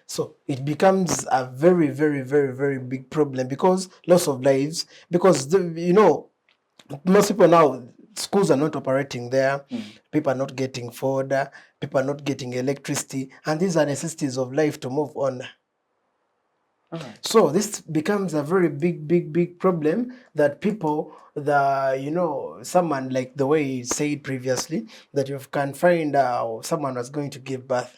So it becomes a very, very, very, very big problem, because loss of lives, because most people now, schools are not operating there, people are not getting food, people are not getting electricity, and these are necessities of life to move on. So this becomes a very big problem that people, someone like the way he said previously, that you can find someone was going to give birth,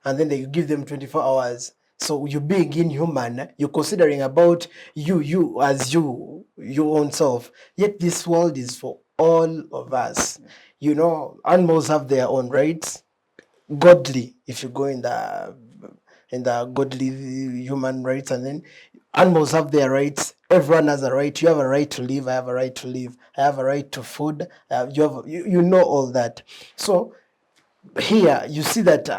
and then they give them 24 hours. So you being inhuman, you're considering about you as your own self. Yet this world is for all of us. Animals have their own rights. Godly, if you go in the godly human rights, and then animals have their rights. Everyone has a right. You have a right to live. I have a right to live. I have a right to food. You know all that. So here you see that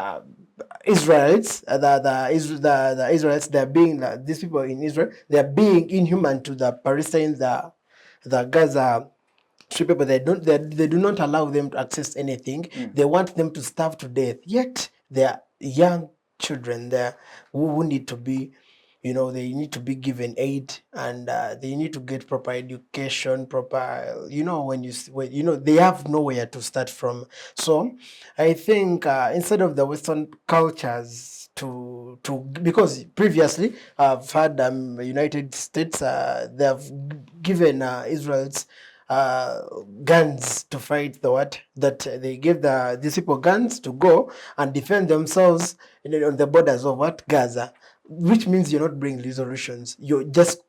Israelites, the Israelites, they're being these people in Israel, they're being inhuman to the Palestinians, the Gaza people. They do not allow them to access anything. They want them to starve to death. Yet they are young children there who need to be, they need to be given aid, and they need to get proper education, proper, they have nowhere to start from. So I think instead of the Western cultures because previously I've had United States, they have given Israel's guns to fight that they give these people guns to go and defend themselves on the borders of Gaza, which means you're not bringing resolutions. You're just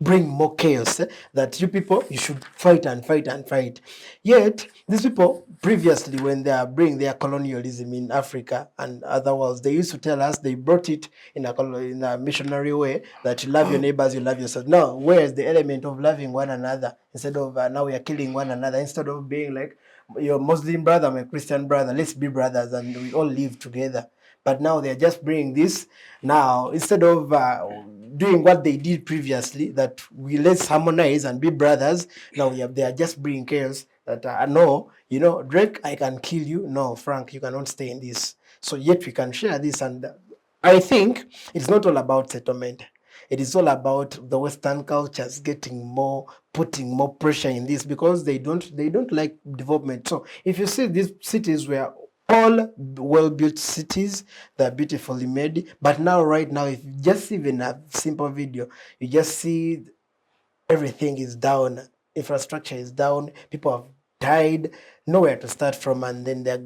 bring more chaos, that you people, you should fight and fight and fight. Yet these people previously, when they are bringing their colonialism in Africa and other worlds, they used to tell us, they brought it in a missionary way, that you love your neighbors, you love yourself. Now where's the element of loving one another, instead of now we are killing one another, instead of being like, your Muslim brother, my Christian brother, let's be brothers and we all live together. But now they're just bringing this now, instead of doing what they did previously, that let's harmonize and be brothers. Now they are just bringing chaos, that no, Drake, I can kill you. No, Frank, you cannot stay in this. So yet we can share this. And I think it's not all about settlement. It is all about the Western cultures putting more pressure in this, because they don't like development. So if you see these cities were all well-built cities, they're beautifully made, but right now, if you just even a simple video, you just see everything is down, infrastructure is down, people have died, nowhere to start from. And then the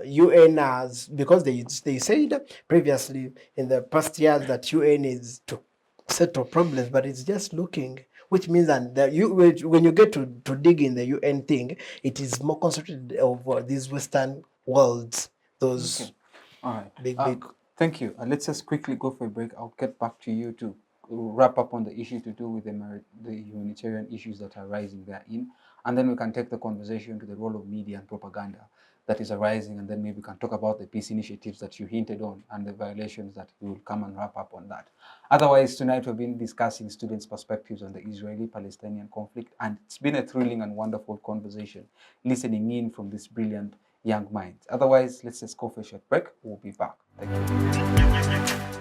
UN has, because they said previously in the past years that UN is to settle problems, but it's just looking, which means that when you get to dig in the UN thing, it is more concentrated over these Western worlds, those Okay. All right. big. Thank you. Let's just quickly go for a break. I'll get back to you to wrap up on the issue to do with the humanitarian issues that are rising therein, and then we can take the conversation to the role of media and propaganda that is arising, and then maybe we can talk about the peace initiatives that you hinted on and the violations that we will come and wrap up on that. Otherwise, tonight we've been discussing students' perspectives on the Israeli-Palestinian conflict, and it's been a thrilling and wonderful conversation listening in from these brilliant young minds. Otherwise, let's just go for a short break. We'll be back. Thank you.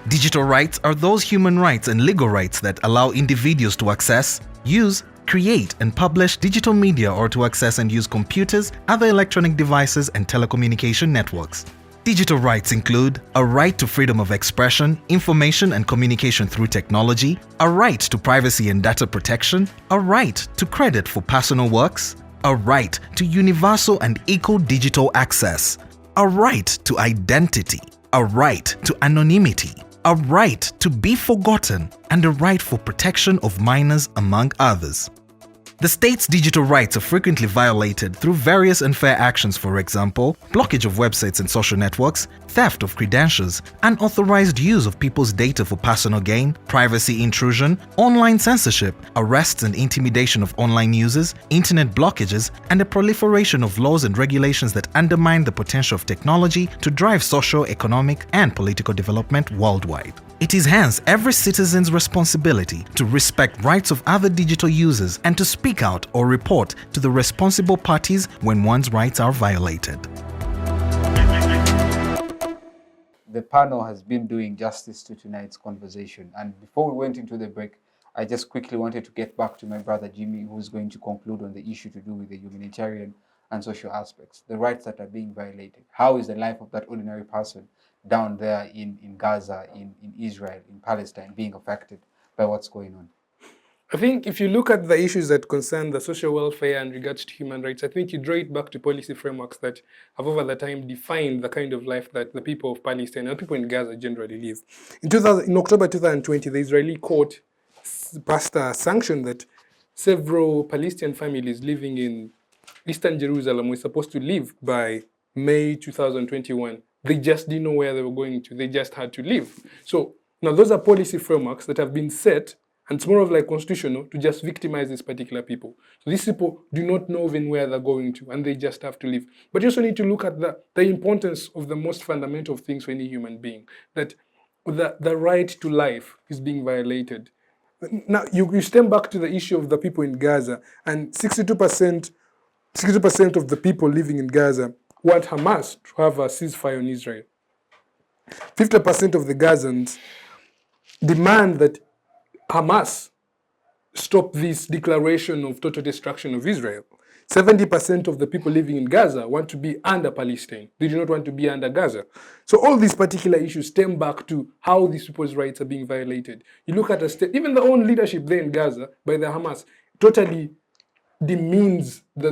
Digital rights are those human rights and legal rights that allow individuals to access, use, create and publish digital media or to access and use computers, other electronic devices, and telecommunication networks. Digital rights include a right to freedom of expression, information and communication through technology, a right to privacy and data protection, a right to credit for personal works, a right to universal and equal digital access, a right to identity, a right to anonymity, a right to be forgotten, and a right for protection of minors, among others. The state's digital rights are frequently violated through various unfair actions, for example, blockage of websites and social networks, theft of credentials, unauthorized use of people's data for personal gain, privacy intrusion, online censorship, arrests and intimidation of online users, internet blockages, and the proliferation of laws and regulations that undermine the potential of technology to drive social, economic, and political development worldwide. It is hence every citizen's responsibility to respect rights of other digital users and to speak out or report to the responsible parties when one's rights are violated. The panel has been doing justice to tonight's conversation. And before we went into the break, I just quickly wanted to get back to my brother Jimmy, who's going to conclude on the issue to do with the humanitarian and social aspects, the rights that are being violated. How is the life of that ordinary person down there in Gaza, in Israel, in Palestine, being affected by what's going on? I think if you look at the issues that concern the social welfare and regards to human rights, I think you draw it back to policy frameworks that have over the time defined the kind of life that the people of Palestine and people in Gaza generally live. In October 2020, the Israeli court passed a sanction that several Palestinian families living in Eastern Jerusalem were supposed to leave by May 2021. They just didn't know where they were going to. They just had to leave. So now those are policy frameworks that have been set, and it's more of like constitutional, to just victimize these particular people. So these people do not know even where they're going to, and they just have to leave. But you also need to look at the importance of the most fundamental things for any human being, that the right to life is being violated. Now, you stem back to the issue of the people in Gaza, and 62% of the people living in Gaza want Hamas to have a ceasefire on Israel. 50% of the Gazans demand that Hamas stop this declaration of total destruction of Israel. 70% of the people living in Gaza want to be under Palestine. They do not want to be under Gaza. So all these particular issues stem back to how these people's rights are being violated. You look at the state, even the own leadership there in Gaza by the Hamas totally demeans the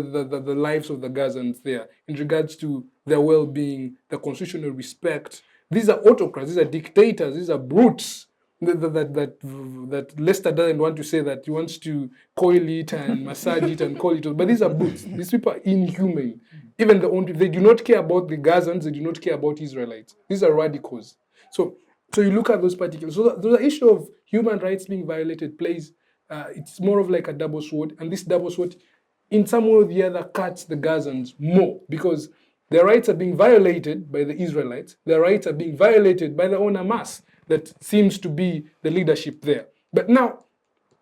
lives of the Gazans there in regards to their well-being, their constitutional respect. These are autocrats, these are dictators, these are brutes that Lester doesn't want to say, that he wants to coil it and massage it and call it, but these are brutes. These people are inhumane. Even they do not care about the Gazans, they do not care about Israelites. These are radicals. So you look at those particular, so the issue of human rights being violated plays, it's more of like a double sword, and this double sword in some way or the other cuts the Gazans more, because their rights are being violated by the Israelites, their rights are being violated by the own Hamas that seems to be the leadership there. But now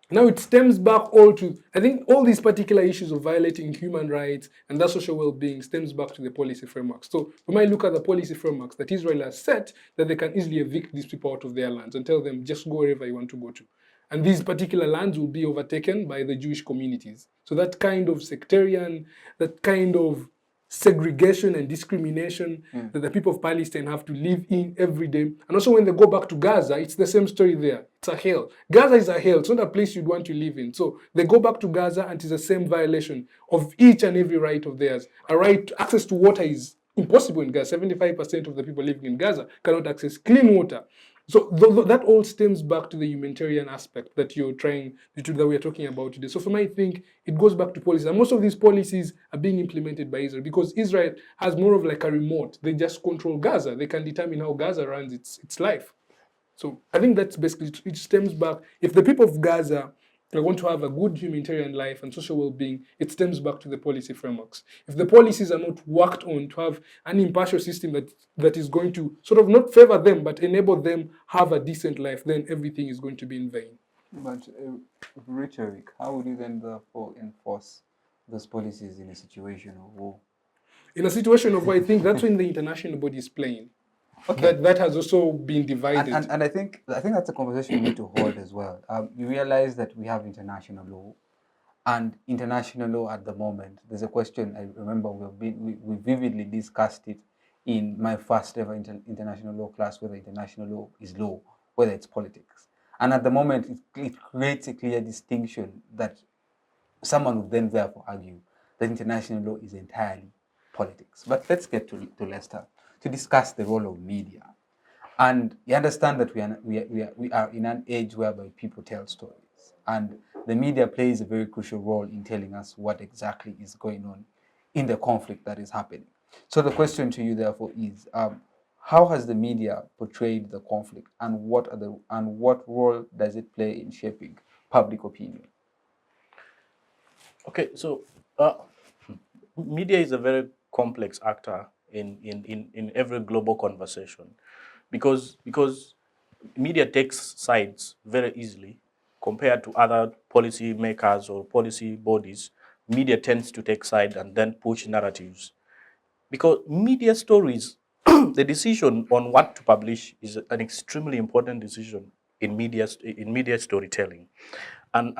it stems back all to, I think all these particular issues of violating human rights and their social well-being stems back to the policy frameworks. So we might look at the policy frameworks that Israel has set, that they can easily evict these people out of their lands and tell them, just go wherever you want to go to. And these particular lands will be overtaken by the Jewish communities. So that kind of sectarian, that kind of segregation and discrimination that the people of Palestine have to live in every day. And also when they go back to Gaza, it's the same story there. It's a hell. Gaza is a hell. It's not a place you'd want to live in. So they go back to Gaza and it's the same violation of each and every right of theirs. A right, access to water is impossible in Gaza. 75% of the people living in Gaza cannot access clean water. So that all stems back to the humanitarian aspect that that we are talking about today. So for me, I think it goes back to policy. And most of these policies are being implemented by Israel because Israel has more of like a remote. They just control Gaza. They can determine how Gaza runs its life. So I think that's basically, it stems back. If the people of Gaza they want to have a good humanitarian life and social well-being, it stems back to the policy frameworks. If the policies are not worked on to have an impartial system that is going to sort of not favor them, but enable them have a decent life, then everything is going to be in vain. But rhetoric, how would you then therefore enforce those policies in a situation of war? In a situation of war, I think that's when the international body is playing. Okay. That has also been divided. And I think that's a conversation we need to hold as well. You realize that we have international law, and international law at the moment. There's a question I remember we vividly discussed it in my first ever international law class, whether international law is law, whether it's politics. And at the moment, it creates a clear distinction that someone would then therefore argue that international law is entirely politics. But let's get to Lester to discuss the role of media. And you understand that we are in an age whereby people tell stories. And the media plays a very crucial role in telling us what exactly is going on in the conflict that is happening. So the question to you, therefore, is how has the media portrayed the conflict, and what role does it play in shaping public opinion? Okay, so media is a very complex actor in every global conversation, because media takes sides very easily compared to other policy makers or policy bodies. Media tends to take side and then push narratives, because media stories, the decision on what to publish is an extremely important decision in media storytelling. And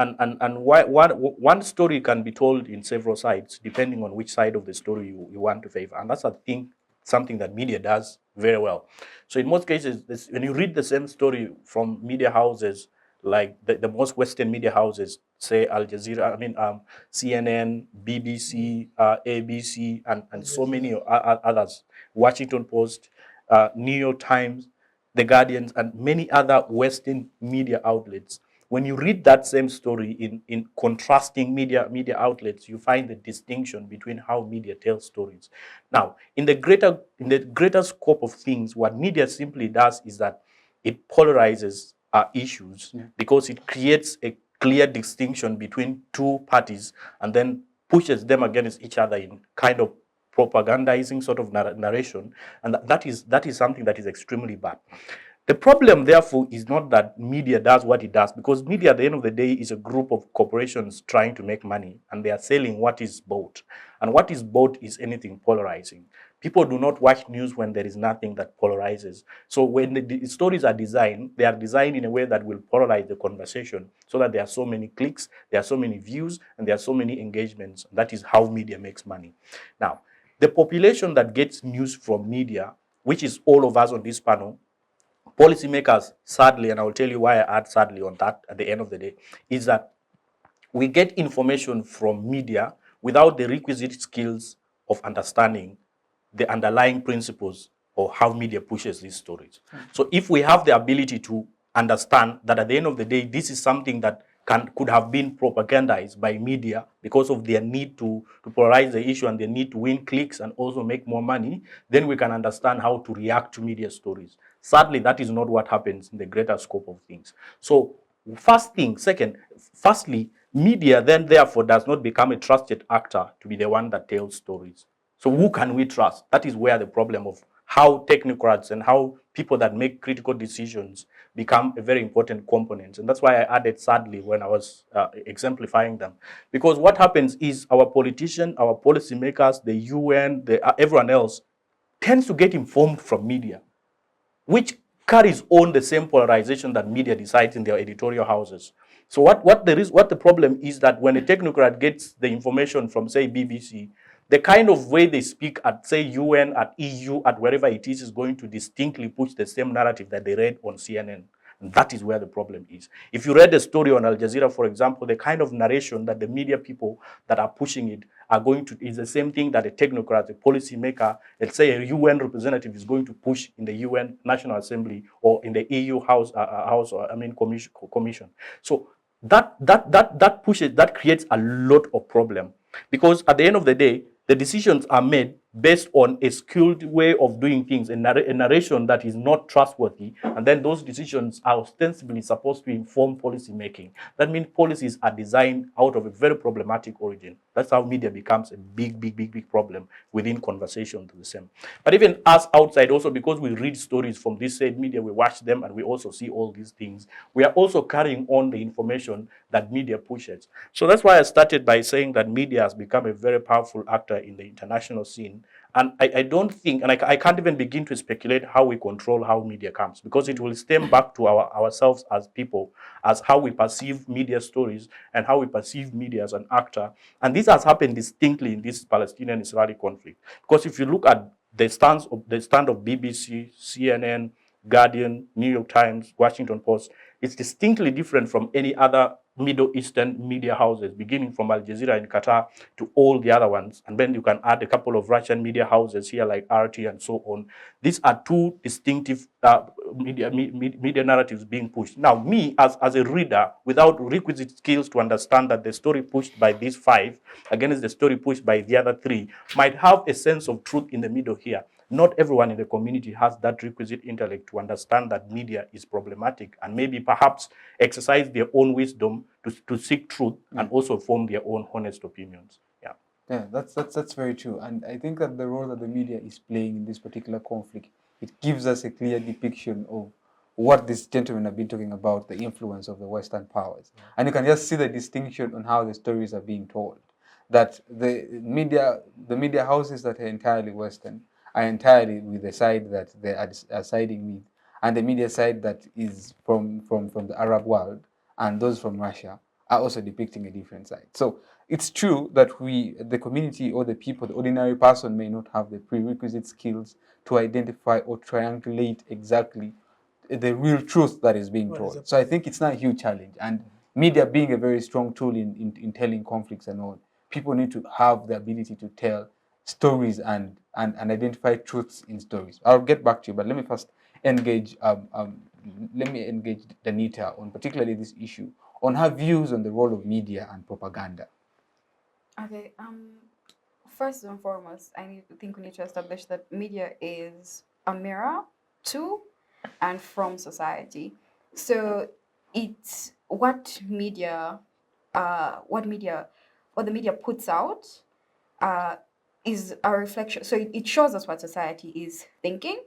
one story can be told in several sides, depending on which side of the story you want to favor. And that's, I think, something that media does very well. So in most cases, when you read the same story from media houses, like the most Western media houses, say Al Jazeera, CNN, BBC, ABC, and so many others, Washington Post, New York Times, The Guardian, and many other Western media outlets. When you read that same story in contrasting media outlets, you find the distinction between how media tells stories. Now, in the greater scope of things, what media simply does is that it polarizes issues, because it creates a clear distinction between two parties and then pushes them against each other in kind of propagandizing sort of narration, and that is something that is extremely bad. The problem, therefore, is not that media does what it does, because media, at the end of the day, is a group of corporations trying to make money, and they are selling what is bought. And what is bought is anything polarizing. People do not watch news when there is nothing that polarizes. So when the stories are designed, they are designed in a way that will polarize the conversation, so that there are so many clicks, there are so many views, and there are so many engagements. That is how media makes money. Now, the population that gets news from media, which is all of us on this panel, policymakers, sadly, and I will tell you why I add sadly on that at the end of the day, is that we get information from media without the requisite skills of understanding the underlying principles or how media pushes these stories. So if we have the ability to understand that at the end of the day, this is something that could have been propagandized by media because of their need to polarize the issue and their need to win clicks and also make more money, then we can understand how to react to media stories. Sadly, that is not what happens in the greater scope of things. So firstly, media then therefore does not become a trusted actor to be the one that tells stories. So who can we trust? That is where the problem of how technocrats and how people that make critical decisions become a very important component. And that's why I added sadly when I was exemplifying them. Because what happens is our politicians, our policymakers, the UN, everyone else tends to get informed from media, which carries on the same polarization that media decides in their editorial houses. So what the problem is that when a technocrat gets the information from, say, BBC, the kind of way they speak at, say, UN, at EU, at wherever it is going to distinctly push the same narrative that they read on CNN. And that is where the problem is. If you read a story on Al Jazeera, for example, the kind of narration that the media people that are pushing it are going to, is the same thing that a technocrat, a policy maker, let's say a UN representative is going to push in the UN National Assembly or in the EU Commission. So that pushes, that creates a lot of problem, because at the end of the day, the decisions are made based on a skilled way of doing things, a narration that is not trustworthy, and then those decisions are ostensibly supposed to inform policy making. That means policies are designed out of a very problematic origin. That's how media becomes a big problem within conversation to the same. But even us outside also, because we read stories from this said media, we watch them and we also see all these things, we are also carrying on the information that media pushes. So that's why I started by saying that media has become a very powerful actor in the international scene, And I don't think, and I can't even begin to speculate how we control how media comes, because it will stem back to ourselves as people, as how we perceive media stories and how we perceive media as an actor. And this has happened distinctly in this Palestinian-Israeli conflict. Because if you look at the stand of BBC, CNN, Guardian, New York Times, Washington Post, it's distinctly different from any other Middle Eastern media houses, beginning from Al Jazeera in Qatar to all the other ones. And then you can add a couple of Russian media houses here like RT and so on. These are two distinctive media narratives being pushed. Now, me as a reader, without requisite skills to understand that the story pushed by these five against the story pushed by the other three might have a sense of truth in the middle here. Not everyone in the community has that requisite intellect to understand that media is problematic, and maybe perhaps exercise their own wisdom to seek truth and also form their own honest opinions. Yeah. Yeah, that's very true. And I think that the role that the media is playing in this particular conflict, it gives us a clear depiction of what this gentleman have been talking about, the influence of the Western powers. And you can just see the distinction on how the stories are being told. That the media houses that are entirely Western are entirely with the side that they are siding with, and the media side that is from the Arab world and those from Russia are also depicting a different side. So it's true that the community or the people, the ordinary person may not have the prerequisite skills to identify or triangulate exactly the real truth that is being told. So I think it's not a huge challenge. And media being a very strong tool in telling conflicts and all, people need to have the ability to tell stories and identify truths in stories. I'll get back to you, but let me first engage Danita on particularly this issue, on her views on the role of media and propaganda. Okay. First and foremost, think we need to establish that media is a mirror to and from society. So it's what the media puts out is a reflection. So it shows us what society is thinking,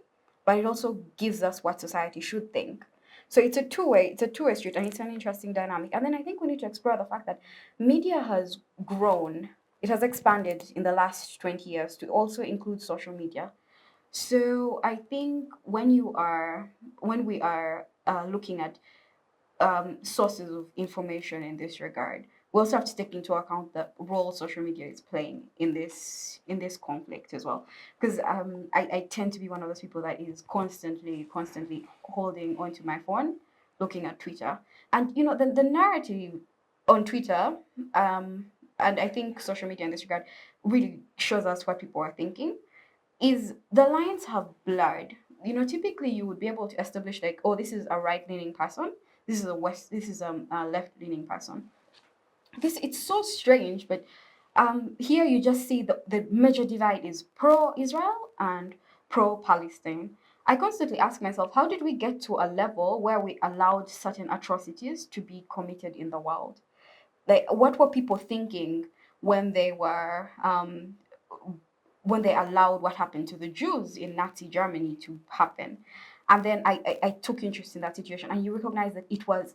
but it also gives us what society should think. So it's a two-way street, and it's an interesting dynamic. And then I think we need to explore the fact that media has grown. It has expanded in the last 20 years to also include social media. So I think when we are looking at sources of information in this regard, we also have to take into account the role social media is playing in this conflict as well. Because I tend to be one of those people that is constantly holding onto my phone, looking at Twitter, and the narrative on Twitter, and I think social media in this regard really shows us what people are thinking. Is the lines have blurred. Typically you would be able to establish like, oh, this is a right-leaning person, this is a left-leaning person. It's so strange, but here you just see the major divide is pro-Israel and pro-Palestine. I constantly ask myself, how did we get to a level where we allowed certain atrocities to be committed in the world? Like, what were people thinking when they allowed what happened to the Jews in Nazi Germany to happen? And then I took interest in that situation, and you recognize that it was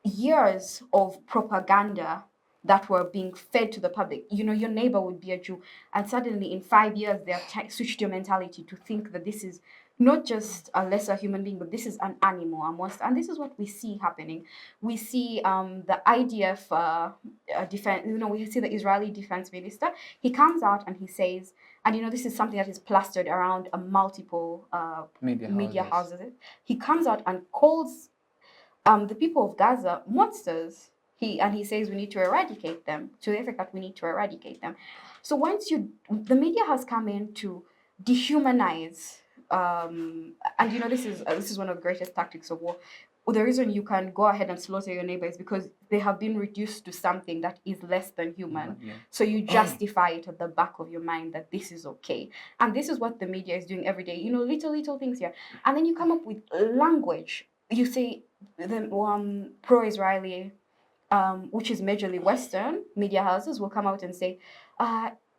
years of propaganda that were being fed to the public. Your neighbor would be a Jew, and suddenly in 5 years they have switched your mentality to think that this is not just a lesser human being, but this is an animal, a monster. And this is what we see happening. We see the IDF defense. We see the Israeli defense minister. He comes out and he says, and this is something that is plastered around multiple media houses. He comes out and calls the people of Gaza monsters. He says we need to eradicate them. To the effect that we need to eradicate them. So the media has come in to dehumanize, and this is one of the greatest tactics of war. The reason you can go ahead and slaughter your neighbor is because they have been reduced to something that is less than human. Yeah. So you justify it at the back of your mind that this is okay. And this is what the media is doing every day. Little things here. And then you come up with language. You say the pro-Israeli, which is majorly Western media houses, will come out and say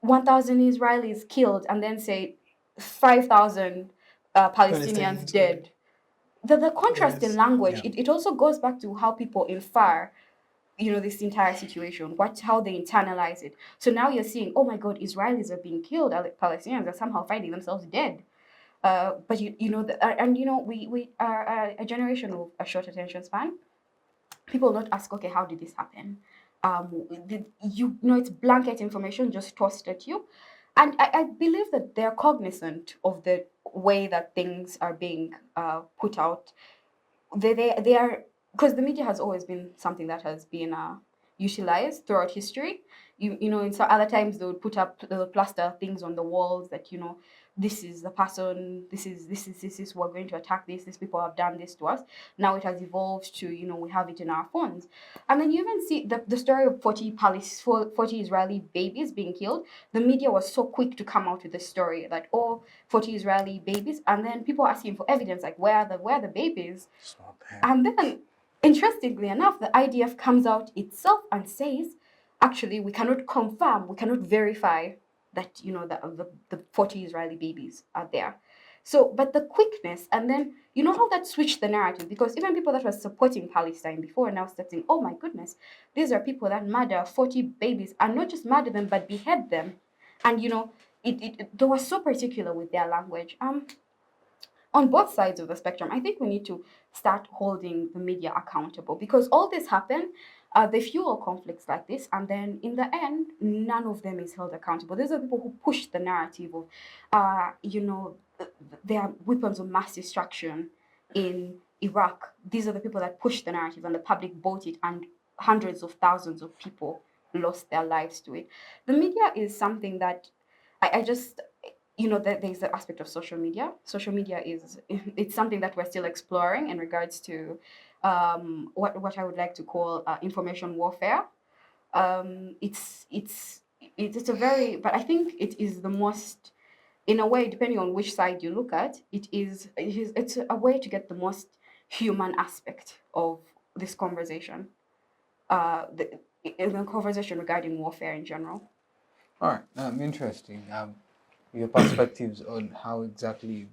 1,000 Israelis killed, and then say 5,000 Palestinians dead. The contrast in language, it also goes back to how people infer this entire situation, how they internalize it. So now you're seeing, oh my God, Israelis are being killed, Palestinians are somehow finding themselves dead. But we are a generation of a short attention span. People not ask, okay, how did this happen? It's blanket information just tossed at you. And I believe that they're cognizant of the way that things are being put out. They are, because the media has always been something that has been utilized throughout history. In some other times they'll plaster things on the walls that this is the person, this is we're going to attack these people have done this to us. Now it has evolved to we have it in our phones, and then you even see the story of 40 Israeli babies being killed. The media was so quick to come out with the story that 40 Israeli babies, and then people asking for evidence like where are the babies. And then, interestingly enough, the IDF comes out itself and says, actually, we cannot confirm, we cannot verify that the 40 Israeli babies are there. So, but the quickness, and then how that switched the narrative, because even people that were supporting Palestine before are now starting, oh my goodness, these are people that murder 40 babies, and not just murder them but behead them. And they were so particular with their language. On both sides of the spectrum, I think we need to start holding the media accountable, because all this happened, they fuel conflicts like this, and then in the end, none of them is held accountable. These are people who push the narrative of, there are weapons of mass destruction in Iraq. These are the people that pushed the narrative, and the public bought it, and hundreds of thousands of people lost their lives to it. The media is something that I just there's the aspect of social media. Social media it's something that we're still exploring in regards to what I would like to call information warfare. It's a very, but I think it is the most, in a way, depending on which side you look at, it's a way to get the most human aspect of this conversation, the conversation regarding warfare in general. All right, interesting. Your perspectives on how exactly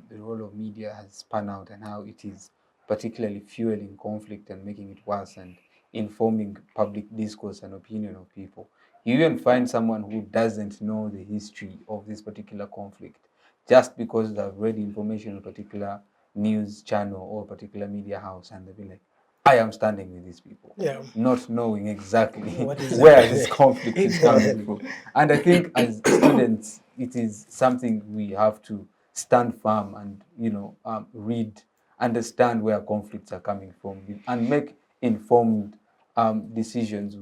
the role of media has spun out and how it is particularly fueling conflict and making it worse and informing public discourse and opinion of people. You even find someone who doesn't know the history of this particular conflict just because they've read information on a particular news channel or a particular media house, and they'll be like, I am standing with these people, not knowing exactly where this conflict is coming from. And I think as students, it is something we have to stand firm and read, understand where conflicts are coming from, and make informed decisions,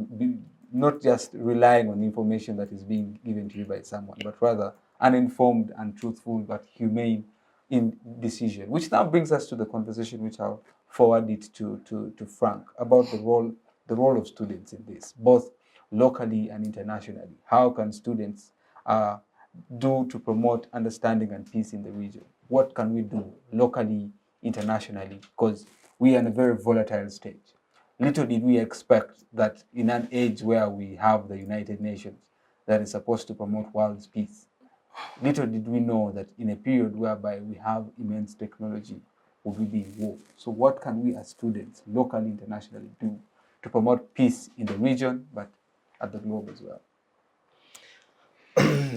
not just relying on information that is being given to you by someone, but rather uninformed and truthful but humane in decision. Which now brings us to the conversation which I'll forward it to Frank about the role of students in this, both locally and internationally. How can students do to promote understanding and peace in the region? What can we do locally, internationally? Because we are in a very volatile stage. Little did we expect that in an age where we have the United Nations that is supposed to promote world peace, little did we know that in a period whereby we have immense technology, would we be in war? So what can we as students, locally, internationally, do to promote peace in the region, but at the globe as well?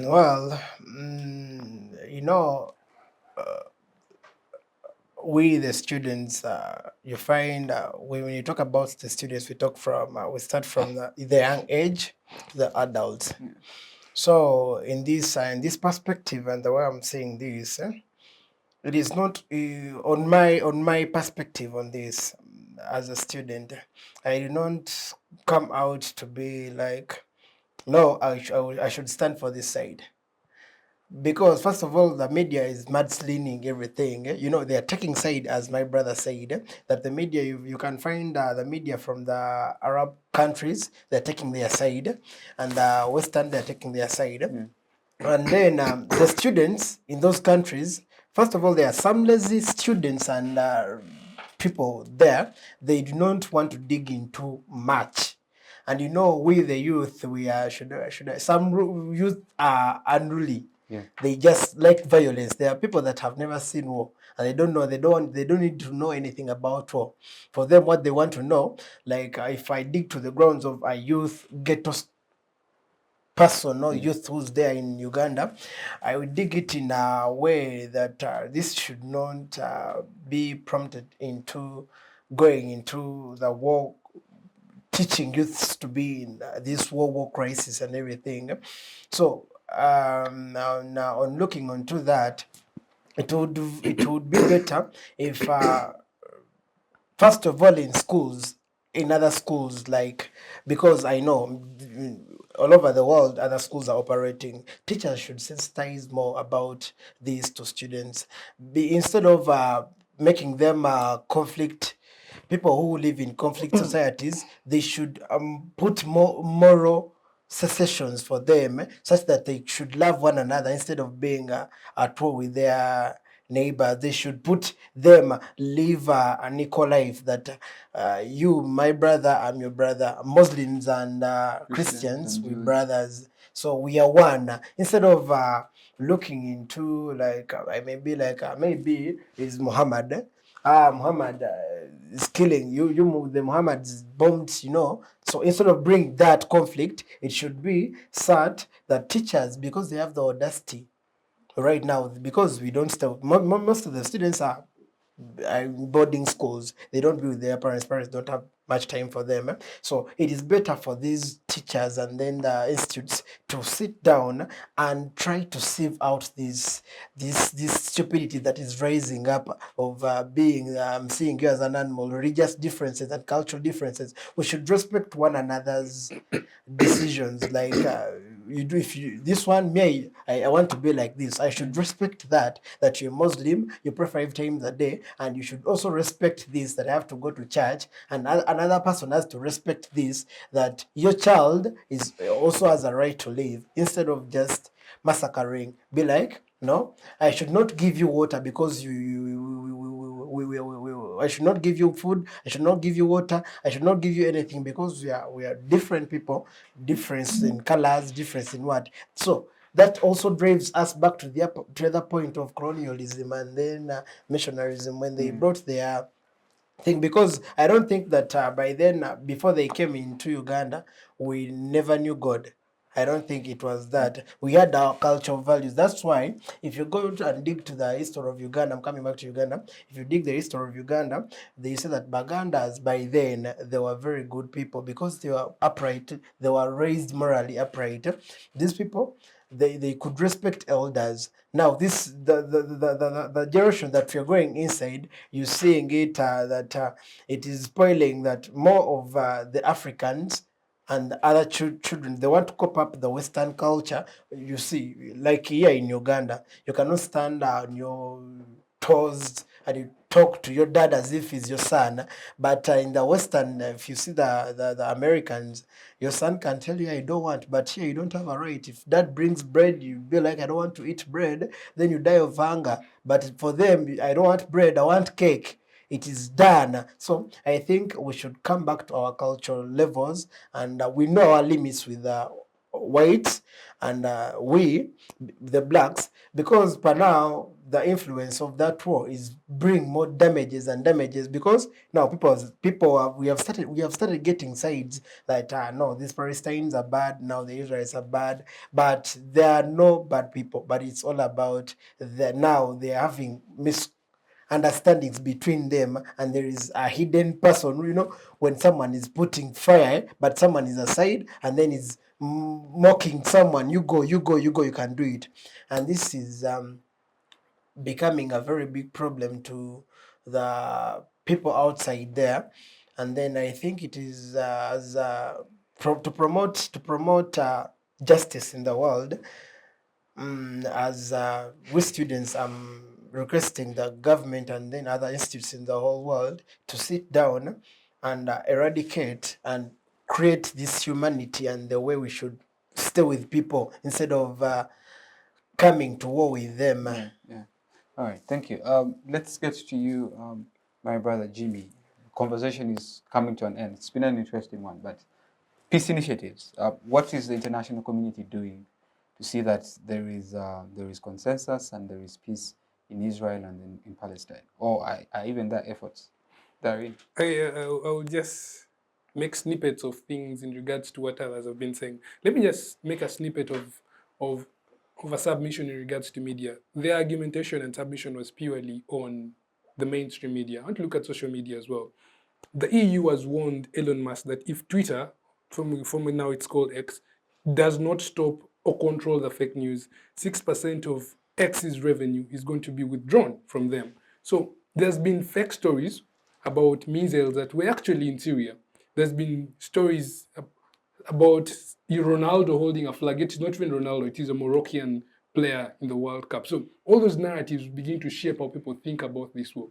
Well, we the students, you find when you talk about the students, we start from the young age to the adults. Yeah. So in this perspective, and the way I'm saying this, it is not on my perspective on this. As a student, I do not come out to be like, no, I should stand for this side. Because first of all, the media is mudslinging everything. They are taking side, as my brother said, that the media, you can find the media from the Arab countries, they're taking their side, and the Western, they're taking their side. Mm. And then the students in those countries, first of all, there are some lazy students and people there, they do not want to dig into much. And we the youth, we are some youth are unruly. Yeah. They just like violence. There are people that have never seen war. and they don't know. They don't need to know anything about war. For them, what they want to know, like if I dig to the grounds of a youth ghetto person or youth who's there in Uganda, I would dig it in a way that this should not be prompted into going into the war, teaching youths to be in this war crisis and everything. So now on looking onto that, it would be better if first of all in schools, in other schools, like, because I know all over the world other schools are operating, teachers should sensitize more about these to students, instead of making them conflict people who live in conflict societies. They should put more moral secessions for them, such that they should love one another instead of being at war with their neighbors. They should put them live an equal life, that you, my brother, I'm your brother. Muslims and Christians, and we Jews. brothers. So we are one. Instead of looking into like maybe is Muhammad. Muhammad is killing you. The Muhammad is bombed. So instead of bring that conflict, it should be sad that teachers, because they have the audacity right now, because we don't stop. Most of the students are boarding schools. They don't be with their parents. Parents don't have much time for them. So it is better for these teachers and then the institutes to sit down and try to sieve out this stupidity that is rising up of being seeing you as an animal, religious differences and cultural differences. We should respect one another's decisions. Like you do, if you this one, me, I want to be like this, I should respect that you're Muslim, you pray 5 times a day, and you should also respect this, that I have to go to church, and another person has to respect this, that your child is also has a right to live, instead of just massacring. Be like, no, I should not give you water because I should not give you food. I should not give you water. I should not give you anything because we are different people, difference in colors, difference in what. So that also drives us back to the other point of colonialism and then missionarism, when they brought their thing, because I don't think that by then, before they came into Uganda, we never knew God. I don't think it was that. We had our cultural values. That's why if you go and dig to the history of Uganda, I'm coming back to Uganda. If you dig the history of Uganda, they say that Bagandas by then, they were very good people because they were upright. They were raised morally upright. These people, they could respect elders. Now this the generation that we're going inside, you're seeing it that it is spoiling, that more of the Africans and other children, they want to cop up the Western culture. You see, like here in Uganda, you cannot stand on your toes and you talk to your dad as if he's your son. But in the Western, if you see the Americans, your son can tell you, I don't want, but here you don't have a right. If dad brings bread, you be like, I don't want to eat bread, then you die of hunger. But for them, I don't want bread, I want cake. It is done. So I think we should come back to our cultural levels, and we know our limits with whites and we, the blacks, because per now the influence of that war is bring more damages and damages, because now we have started getting sides that no, these Palestinians are bad, now the Israelis are bad, but there are no bad people, but it's all about now they're having understandings between them, and there is a hidden person, when someone is putting fire but someone is aside and then is mocking someone, you go, you can do it. And this is becoming a very big problem to the people outside there. And then I think it is to promote justice in the world. As we students, I'm requesting the government and then other institutes in the whole world to sit down and eradicate and create this humanity and the way we should stay with people instead of coming to war with them. Yeah. All right. Thank you. Let's get to you, my brother Jimmy. Conversation is coming to an end. It's been an interesting one, but peace initiatives. What is the international community doing to see that there is consensus and there is peace in Israel and in Palestine? Or are even there efforts therein? I'll just make snippets of things in regards to what others have been saying. Let me just make a snippet of a submission in regards to media. Their argumentation and submission was purely on the mainstream media. I want to look at social media as well. The EU has warned Elon Musk that if Twitter, from now it's called X, does not stop or control the fake news, 6% of X's revenue is going to be withdrawn from them. So there's been fake stories about missiles that were actually in Syria. There's been stories about Ronaldo holding a flag. It's not even Ronaldo, it is a Moroccan player in the World Cup. So all those narratives begin to shape how people think about this war.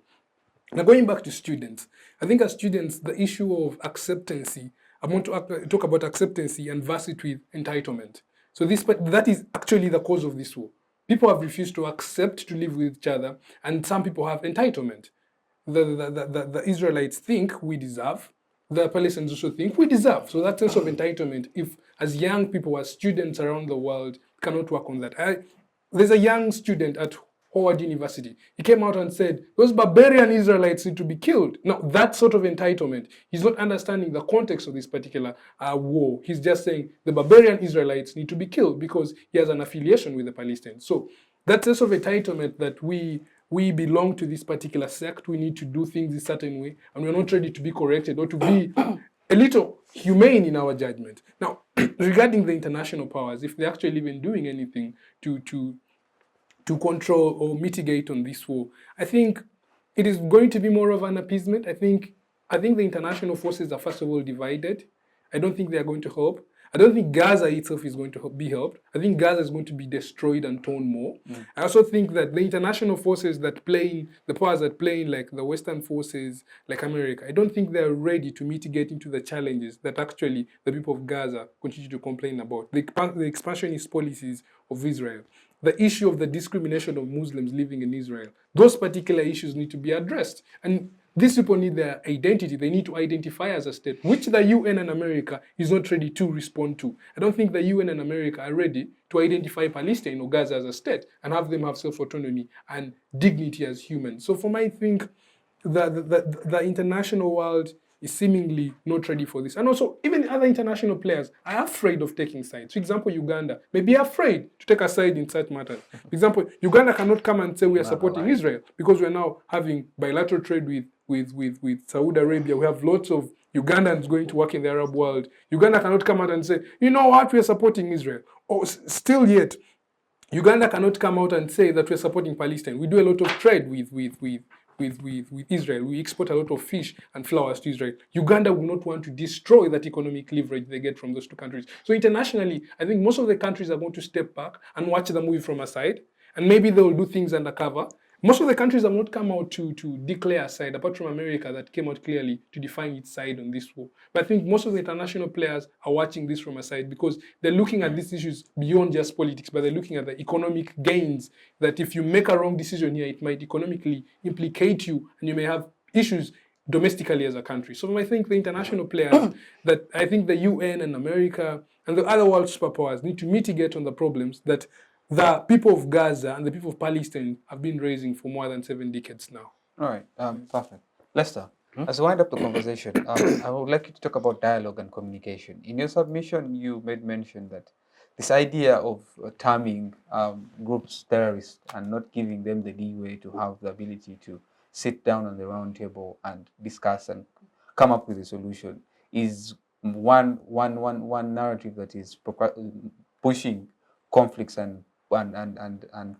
Now, going back to students, I think as students, the issue of acceptancy, I want to talk about acceptancy and versus with entitlement. So that is actually the cause of this war. People have refused to accept to live with each other, and some people have entitlement. The Israelites think we deserve, the Palestinians also think we deserve. So that sense of entitlement, if as young people, as students around the world, cannot work on that. There's a young student at Howard University. He came out and said, those barbarian Israelites need to be killed. Now, that sort of entitlement, he's not understanding the context of this particular war. He's just saying the barbarian Israelites need to be killed because he has an affiliation with the Palestinians. So that sense of entitlement that we belong to this particular sect, we need to do things a certain way, and we're not ready to be corrected or to be a little humane in our judgment. Now, regarding the international powers, if they're actually even doing anything to control or mitigate on this war, I think it is going to be more of an appeasement. I think the international forces are first of all divided. I don't think they are going to help. I don't think Gaza itself is going to be helped. I think Gaza is going to be destroyed and torn more. I also think that the international forces that play, the powers that play, like the Western forces, like America, I don't think they're ready to mitigate into the challenges that actually the people of Gaza continue to complain about. The expansionist policies of Israel, the issue of the discrimination of Muslims living in Israel, those particular issues need to be addressed. And these people need their identity. They need to identify as a state, which the UN and America is not ready to respond to. I don't think the UN and America are ready to identify Palestine or Gaza as a state and have them have self-autonomy and dignity as humans. So for me, I think the international world is seemingly not ready for this. And also, even other international players are afraid of taking sides. For example, Uganda may be afraid to take a side in such matters. For example, Uganda cannot come and say we are supporting Israel because we are now having bilateral trade with Saudi Arabia. We have lots of Ugandans going to work in the Arab world. Uganda cannot come out and say, you know what, we are supporting Israel. Or still yet, Uganda cannot come out and say that we are supporting Palestine. We do a lot of trade with Israel. We export a lot of fish and flowers to Israel. Uganda will not want to destroy that economic leverage they get from those two countries. So internationally, I think most of the countries are going to step back and watch the movie from a side, and maybe they'll do things undercover. Most of the countries have not come out to declare a side, apart from America that came out clearly to define its side on this war. But I think most of the international players are watching this from a side because they're looking at these issues beyond just politics, but they're looking at the economic gains, that if you make a wrong decision here, it might economically implicate you and you may have issues domestically as a country. So I think the international players, that I think the UN and America and the other world superpowers need to mitigate on the problems that the people of Gaza and the people of Palestine have been raising for more than 7 decades now. All right, perfect. Lester, as we wind up the conversation, I would like you to talk about dialogue and communication. In your submission, you made mention that this idea of terming groups terrorists and not giving them the leeway to have the ability to sit down on the round table and discuss and come up with a solution is one narrative that is pushing conflicts and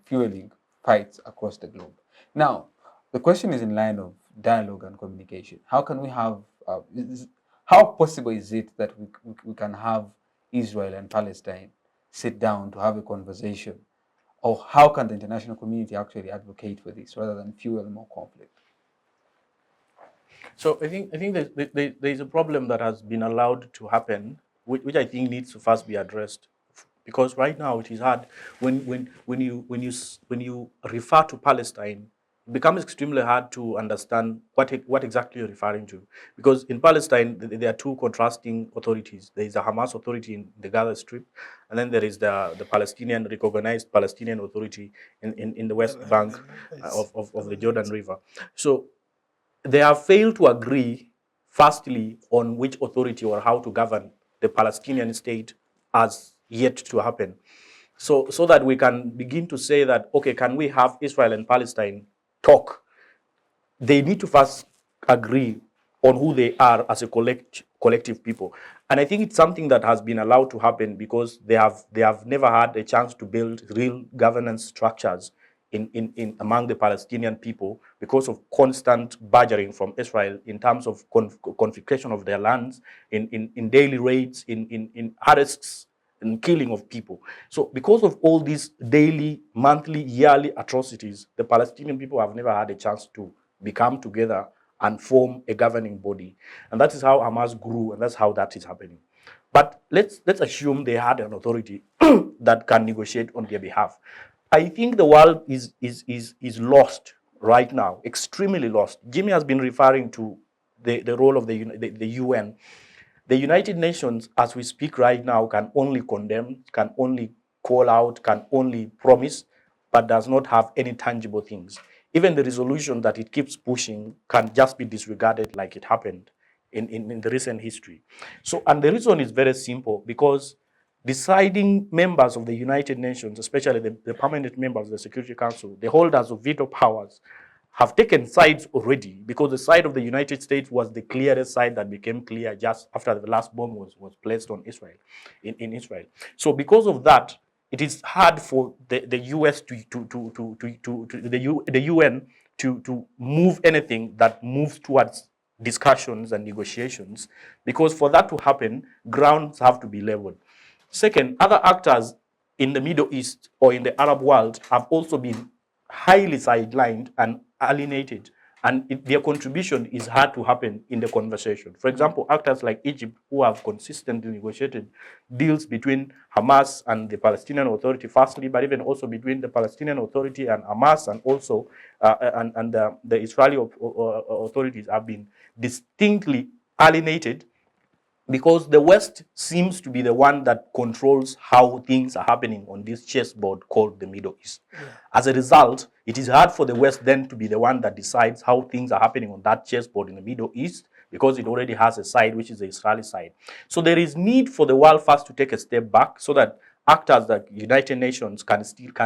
fueling fights across the globe. Now, the question is in line of dialogue and communication. How can we have, how possible is it that we can have Israel and Palestine sit down to have a conversation? Or how can the international community actually advocate for this rather than fuel more conflict? So I think there's a problem that has been allowed to happen, which I think needs to first be addressed. Because right now it is hard when you refer to Palestine becomes extremely hard to understand what exactly you're referring to. Because in Palestine, there are two contrasting authorities. There is the Hamas authority in the Gaza Strip, and then there is the Palestinian, recognized Palestinian authority in the West Bank of the Jordan River. So they have failed to agree, firstly, on which authority or how to govern the Palestinian state as yet to happen. So that we can begin to say that, okay, can we have Israel and Palestine talk? They need to first agree on who they are as a collective people. And I think it's something that has been allowed to happen because they have never had a chance to build real governance structures in among the Palestinian people because of constant badgering from Israel in terms of confiscation of their lands, in daily raids, in arrests and killing of people. So because of all these daily, monthly, yearly atrocities, the Palestinian people have never had a chance to become together and form a governing body. And that is how Hamas grew, and that's how that is happening. But let's assume they had an authority that can negotiate on their behalf. I think the world is lost right now, extremely lost. Jimmy has been referring to the role of the UN. The United Nations, as we speak right now, can only condemn, can only call out, can only promise, but does not have any tangible things. Even the resolution that it keeps pushing can just be disregarded like it happened in the recent history. So, and the reason is very simple, because deciding members of the United Nations, especially the permanent members of the Security Council, the holders of veto powers, have taken sides already, because the side of the United States was the clearest side that became clear just after the last bomb was placed on Israel, in Israel. So because of that, it is hard for the US the UN to move anything that moves towards discussions and negotiations, because for that to happen, grounds have to be leveled. Second, other actors in the Middle East or in the Arab world have also been highly sidelined and alienated, and their contribution is hard to happen in the conversation. For example, actors like Egypt, who have consistently negotiated deals between Hamas and the Palestinian Authority, firstly, but even also between the Palestinian Authority and Hamas, and also the Israeli authorities, have been distinctly alienated, because the West seems to be the one that controls how things are happening on this chessboard called the Middle East. Yeah. As a result, it is hard for the West then to be the one that decides how things are happening on that chessboard in the Middle East, because it already has a side, which is the Israeli side. So there is need for the world first to take a step back, so that actors like United Nations can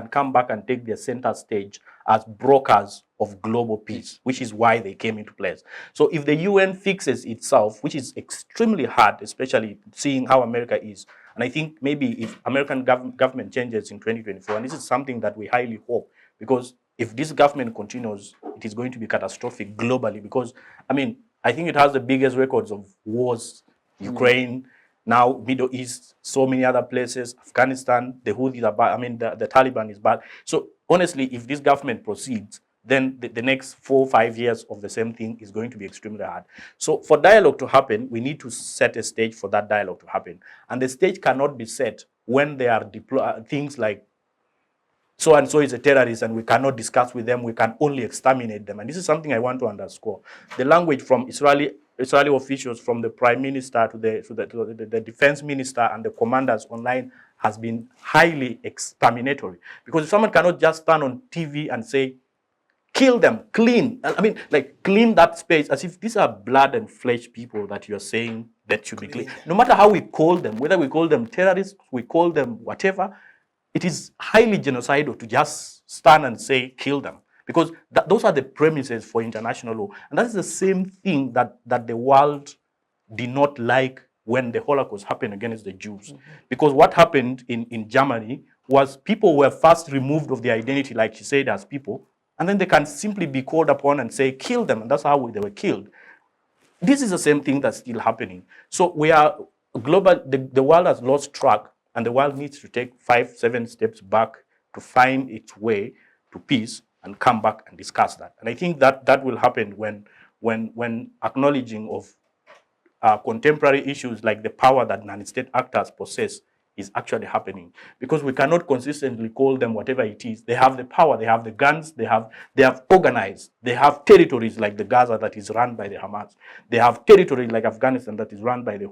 come back and take their center stage as brokers of global peace, which is why they came into place. So if the UN fixes itself, which is extremely hard, especially seeing how America is, and I think maybe if American government changes in 2024, and this is something that we highly hope, because if this government continues, it is going to be catastrophic globally, because, I mean, I think it has the biggest records of wars, Ukraine, now Middle East, so many other places, Afghanistan, the Houthis are bad, I mean, the Taliban is bad. So honestly, if this government proceeds, then the next 4 or 5 years of the same thing is going to be extremely hard. So for dialogue to happen, we need to set a stage for that dialogue to happen. And the stage cannot be set when there are things like so-and-so is a terrorist and we cannot discuss with them, we can only exterminate them. And this is something I want to underscore. The language from Israeli officials, from the prime minister to the defense minister and the commanders online, has been highly exterminatory. Because if someone cannot just stand on TV and say, kill them, clean. I mean, like, clean that space, as if these are blood and flesh people that you're saying that should be clean. No matter how we call them, whether we call them terrorists, we call them whatever, it is highly genocidal to just stand and say, kill them. Because those are the premises for international law. And that's the same thing that the world did not like when the Holocaust happened against the Jews. Because what happened in Germany was people were first removed of their identity, like she said, as people, and then they can simply be called upon and say, kill them, and that's how they were killed. This is the same thing that's still happening. So we are global, the world has lost track, and the world needs to take 5-7 steps back to find its way to peace and come back and discuss that. And I think that will happen when acknowledging of contemporary issues like the power that non-state actors possess is actually happening, because we cannot consistently call them whatever it is. They have the power, they have the guns, they have organized, they have territories like the Gaza that is run by the Hamas. They have territories like Afghanistan that is run by the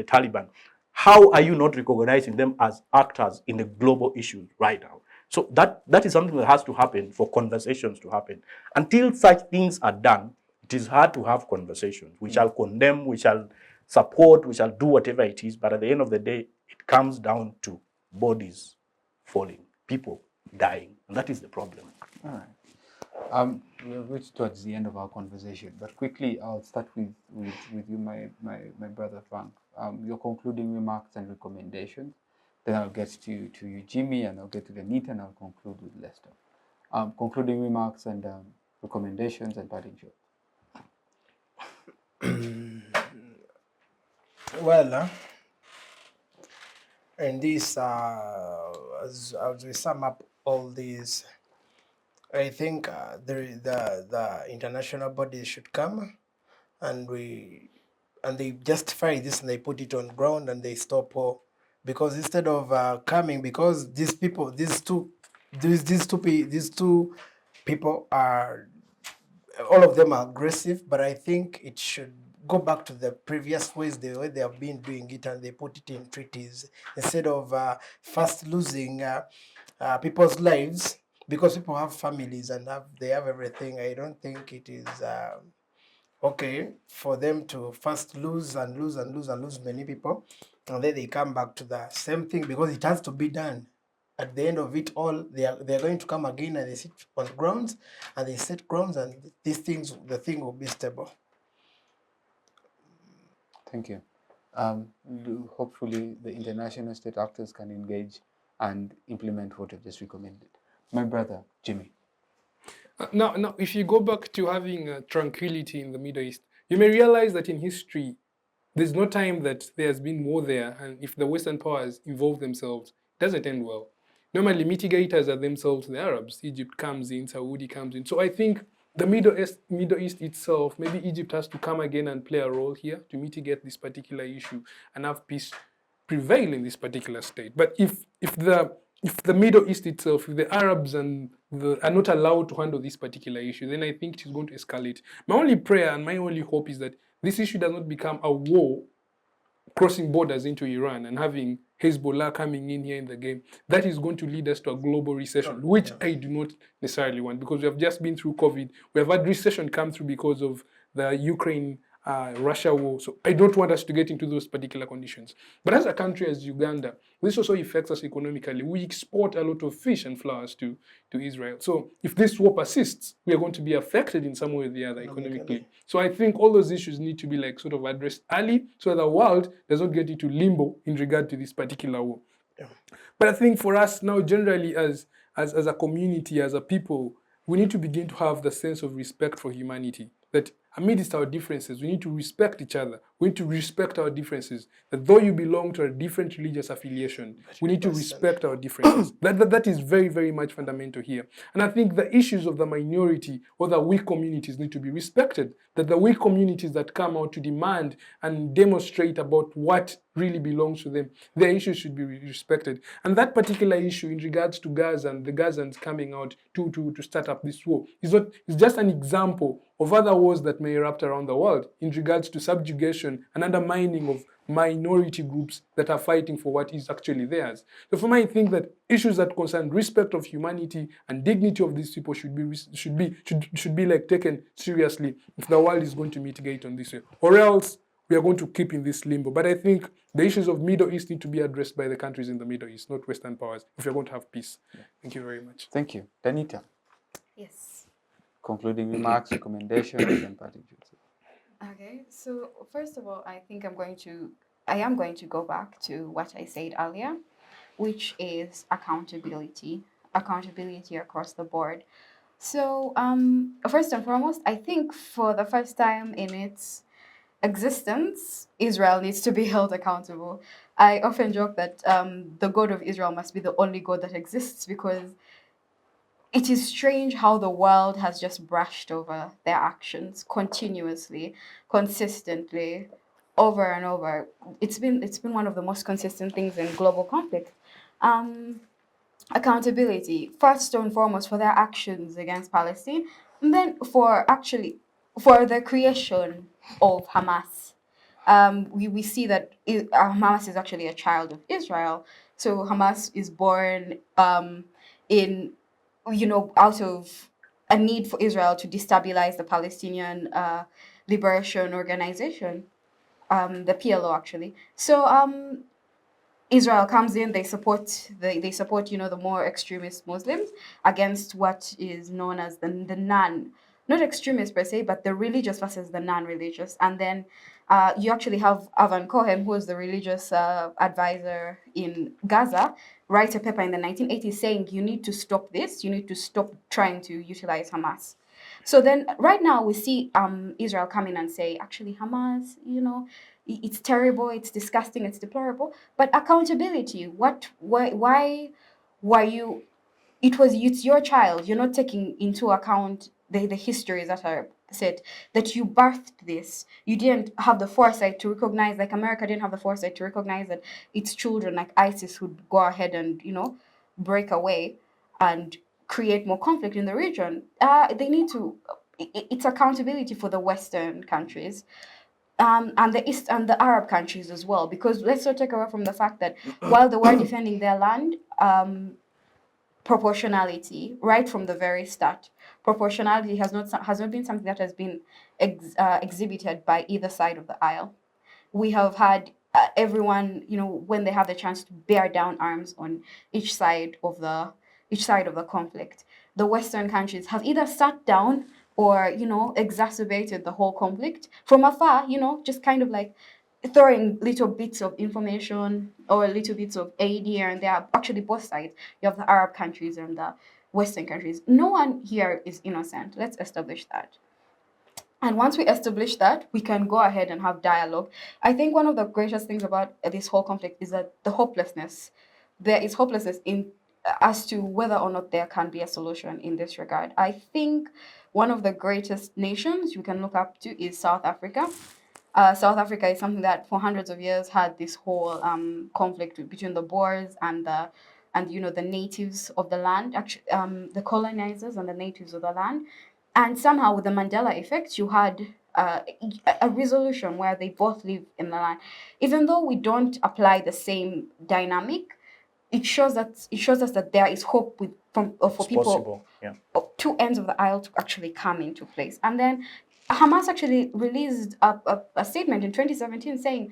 Taliban. How are you not recognizing them as actors in the global issues right now? So that is something that has to happen for conversations to happen. Until such things are done, it is hard to have conversations. We shall condemn, we shall support, we shall do whatever it is, but at the end of the day, it comes down to bodies falling, people dying, and that is the problem. All right. We've reached towards the end of our conversation, but quickly, I'll start with you, my brother Frank. Your concluding remarks and recommendations. Then I'll get to you, Jimmy, and I'll get to Danita, and I'll conclude with Lester. Concluding remarks and recommendations and parting shot. Well, and this, as we sum up all these, I think the international bodies should come, and they justify this and they put it on ground and they stop all, because instead of coming, because these two people are, all of them are aggressive, but I think it should go back to the previous ways, the way they have been doing it, and they put it in treaties instead of first losing people's lives, because people have families and they have everything. I don't think it is okay for them to first lose many people, and then they come back to the same thing, because it has to be done. At the end of it all, they are going to come again, and they sit on grounds, and they set grounds, and the thing will be stable. Thank you. Hopefully, the international state actors can engage and implement what I've just recommended. My brother, Jimmy. Now, if you go back to having tranquility in the Middle East, you may realize that in history, there's no time that there has been war there, and if the Western powers involve themselves, it doesn't end well. Normally, mitigators are themselves the Arabs. Egypt comes in, Saudi comes in. So I think the Middle East itself, maybe Egypt has to come again and play a role here to mitigate this particular issue and have peace prevail in this particular state. But if the Middle East itself, if the Arabs are not allowed to handle this particular issue, then I think it is going to escalate. My only prayer and my only hope is that this issue does not become a war crossing borders into Iran and having Hezbollah coming in here in the game. That is going to lead us to a global recession, which I do not necessarily want, because we have just been through COVID. We have had recession come through because of the Ukraine Russia war. So I don't want us to get into those particular conditions. But as a country as Uganda, this also affects us economically. We export a lot of fish and flowers to Israel. So if this war persists, we are going to be affected in some way or the other economically. So I think all those issues need to be like sort of addressed early, so that the world does not get into limbo in regard to this particular war. Yeah. But I think for us now, generally as a community, as a people, we need to begin to have the sense of respect for humanity. That amidst our differences, we need to respect each other. We need to respect our differences. That though you belong to a different religious affiliation, we need to respect our differences. That is very, very much fundamental here. And I think the issues of the minority or the weak communities need to be respected. That the weak communities that come out to demand and demonstrate about what really belongs to them, their issues should be respected. And that particular issue in regards to Gaza and the Gazans coming out to start up this war is just an example of other wars that may erupt around the world in regards to subjugation and undermining of minority groups that are fighting for what is actually theirs. So for me, I think that issues that concern respect of humanity and dignity of these people should be like taken seriously if the world is going to mitigate on this way, or else we are going to keep in this limbo. But I think the issues of Middle East need to be addressed by the countries in the Middle East, not Western powers, if we're going to have peace. Yeah. Thank you very much. Thank you. Danita. Yes. Concluding remarks, recommendations, and parting shots. Okay, so first of all, I think I am going to go back to what I said earlier, which is accountability across the board. So first and foremost, I think for the first time in its existence, Israel needs to be held accountable. I often joke that the God of Israel must be the only God that exists, because it is strange how the world has just brushed over their actions continuously, consistently, over and over. It's been one of the most consistent things in global conflict. Accountability, first and foremost, for their actions against Palestine, and then for the creation of Hamas. We see that Hamas is actually a child of Israel. So Hamas is born in, out of a need for Israel to destabilize the Palestinian Liberation Organization, the PLO actually. So Israel comes in, they support the more extremist Muslims against what is known as the not extremist per se, but the religious versus the non-religious. And then you actually have Avan Cohen, who is the religious advisor in Gaza, write a paper in the 1980s saying you need to stop this, you need to stop trying to utilize Hamas. So then right now we see Israel come in and say, actually Hamas, it's terrible, it's disgusting, it's deplorable. But accountability, why you, it's your child. You're not taking into account the histories that are said, that you birthed this. You didn't have the foresight to recognize, like America didn't have the foresight to recognize that its children, like ISIS, would go ahead and, break away and create more conflict in the region. They need to, it's accountability for the Western countries, and the East and the Arab countries as well, because let's not take away from the fact that while they were defending their land, proportionality right from the very start. Proportionality has not been something that has been exhibited by either side of the aisle. We have had everyone, when they have the chance to bear down arms on each side of the conflict, the Western countries have either sat down or exacerbated the whole conflict from afar, just kind of like throwing little bits of information or little bits of aid here and there. Actually, both sides. You have the Arab countries and the Western countries. No one here is innocent. Let's establish that. And once we establish that, we can go ahead and have dialogue. I think one of the greatest things about this whole conflict is that the hopelessness. There is hopelessness in as to whether or not there can be a solution in this regard. I think one of the greatest nations you can look up to is South Africa. South Africa is something that for hundreds of years had this whole conflict between the Boers and the natives of the land, actually, the colonizers and the natives of the land. And somehow with the Mandela effect, you had a resolution where they both live in the land. Even though we don't apply the same dynamic, it shows us that there is hope for It's people possible, yeah. two ends of the aisle to actually come into place. And then Hamas actually released a statement in 2017 saying,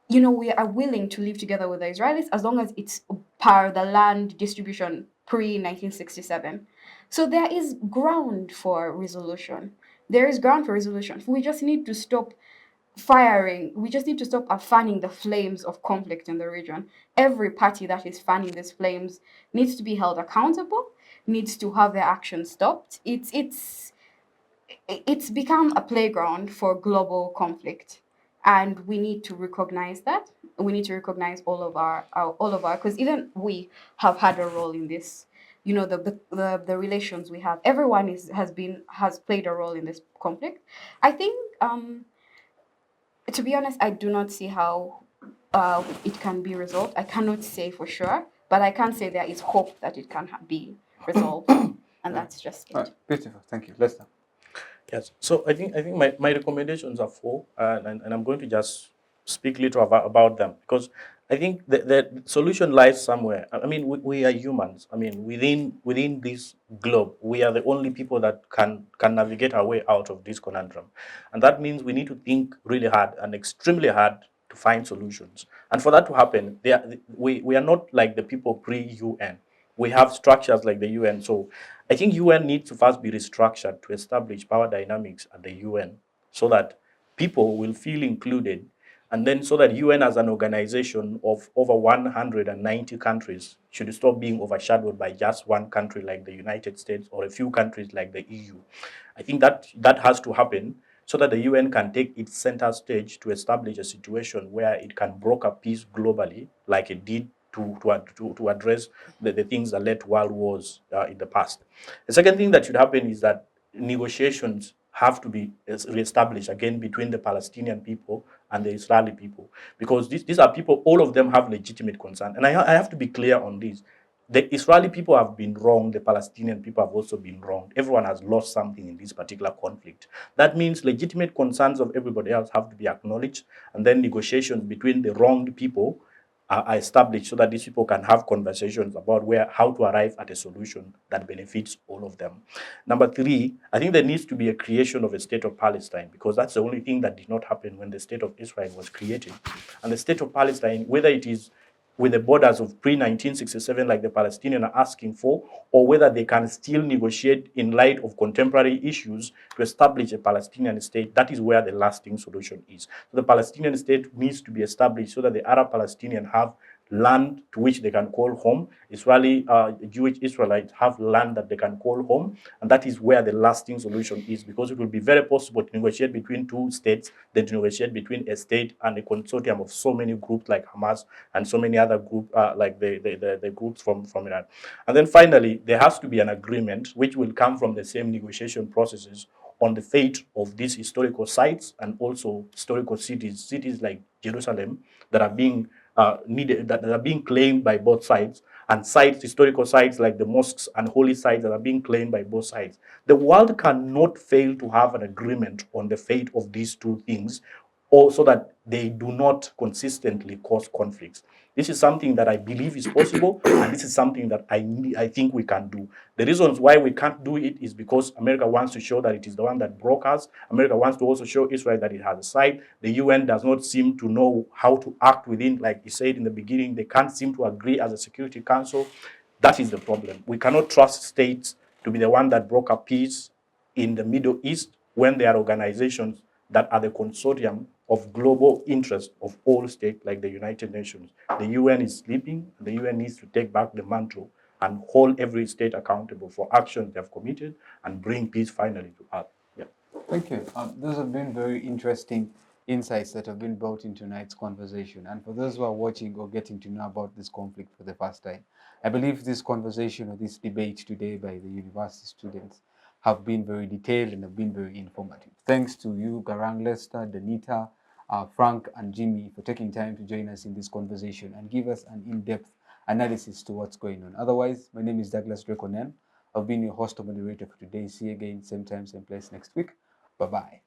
we are willing to live together with the Israelis as long as it's per the land distribution pre-1967. So there is ground for resolution. There is ground for resolution. We just need to stop firing. We just need to stop fanning the flames of conflict in the region. Every party that is fanning these flames needs to be held accountable, needs to have their actions stopped. It's become a playground for global conflict, and we need to recognize that. We need to recognize all of our because even we have had a role in this. The relations we have. Everyone has played a role in this conflict. I think, to be honest, I do not see how it can be resolved. I cannot say for sure, but I can say there is hope that it can be resolved, and that's just it. Beautiful, thank you. Lester. Yes. So I think my recommendations are four, and I'm going to just speak little about them, because I think the solution lies somewhere. I mean, we are humans. I mean, within this globe, we are the only people that can navigate our way out of this conundrum, and that means we need to think really hard and extremely hard to find solutions. And for that to happen, we are not like the people pre-UN. We have structures like the UN. So I think UN needs to first be restructured to establish power dynamics at the UN so that people will feel included, and then so that UN as an organization of over 190 countries should stop being overshadowed by just one country like the United States or a few countries like the EU. I think that has to happen so that the UN can take its center stage to establish a situation where it can broker peace globally like it did to address the things that led to world wars in the past. The second thing that should happen is that negotiations have to be reestablished again between the Palestinian people and the Israeli people, because these are people, all of them have legitimate concern. And I have to be clear on this. The Israeli people have been wrong. The Palestinian people have also been wrong. Everyone has lost something in this particular conflict. That means legitimate concerns of everybody else have to be acknowledged, and then negotiations between the wronged people are established so that these people can have conversations about how to arrive at a solution that benefits all of them. Number three, I think there needs to be a creation of a state of Palestine, because that's the only thing that did not happen when the state of Israel was created. And the state of Palestine, whether it is with the borders of pre-1967 like the Palestinians are asking for, or whether they can still negotiate in light of contemporary issues to establish a Palestinian state, that is where the lasting solution is. So the Palestinian state needs to be established so that the Arab Palestinians have land to which they can call home. Israeli, Jewish Israelites have land that they can call home, and that is where the lasting solution is, because it will be very possible to negotiate between two states, then to negotiate between a state and a consortium of so many groups like Hamas and so many other groups like the groups from Iran. And then finally, there has to be an agreement which will come from the same negotiation processes on the fate of these historical sites and also historical cities like Jerusalem that are being that are being claimed by both sides, and historical sites like the mosques and holy sites that are being claimed by both sides. The world cannot fail to have an agreement on the fate of these two things, or so that they do not consistently cause conflicts. This is something that I believe is possible, and this is something that I think we can do. The reasons why we can't do it is because America wants to show that it is the one that broke us. America wants to also show Israel that it has a side. The UN does not seem to know how to act within, like you said in the beginning, they can't seem to agree as a Security Council. That is the problem. We cannot trust states to be the one that broke up peace in the Middle East when there are organizations that are the consortium of global interest of all states, like the United Nations. The UN is sleeping. The UN needs to take back the mantle and hold every state accountable for actions they have committed and bring peace finally to earth. Yeah. Thank you. Those have been very interesting insights that have been brought into tonight's conversation. And for those who are watching or getting to know about this conflict for the first time, I believe this conversation or this debate today by the university students have been very detailed and have been very informative. Thanks to you, Garang, Lester, Danita, Frank, and Jimmy for taking time to join us in this conversation and give us an in-depth analysis to what's going on. Otherwise, my name is Douglas Onen. I've been your host or moderator for today. See you again, same time, same place next week. Bye-bye.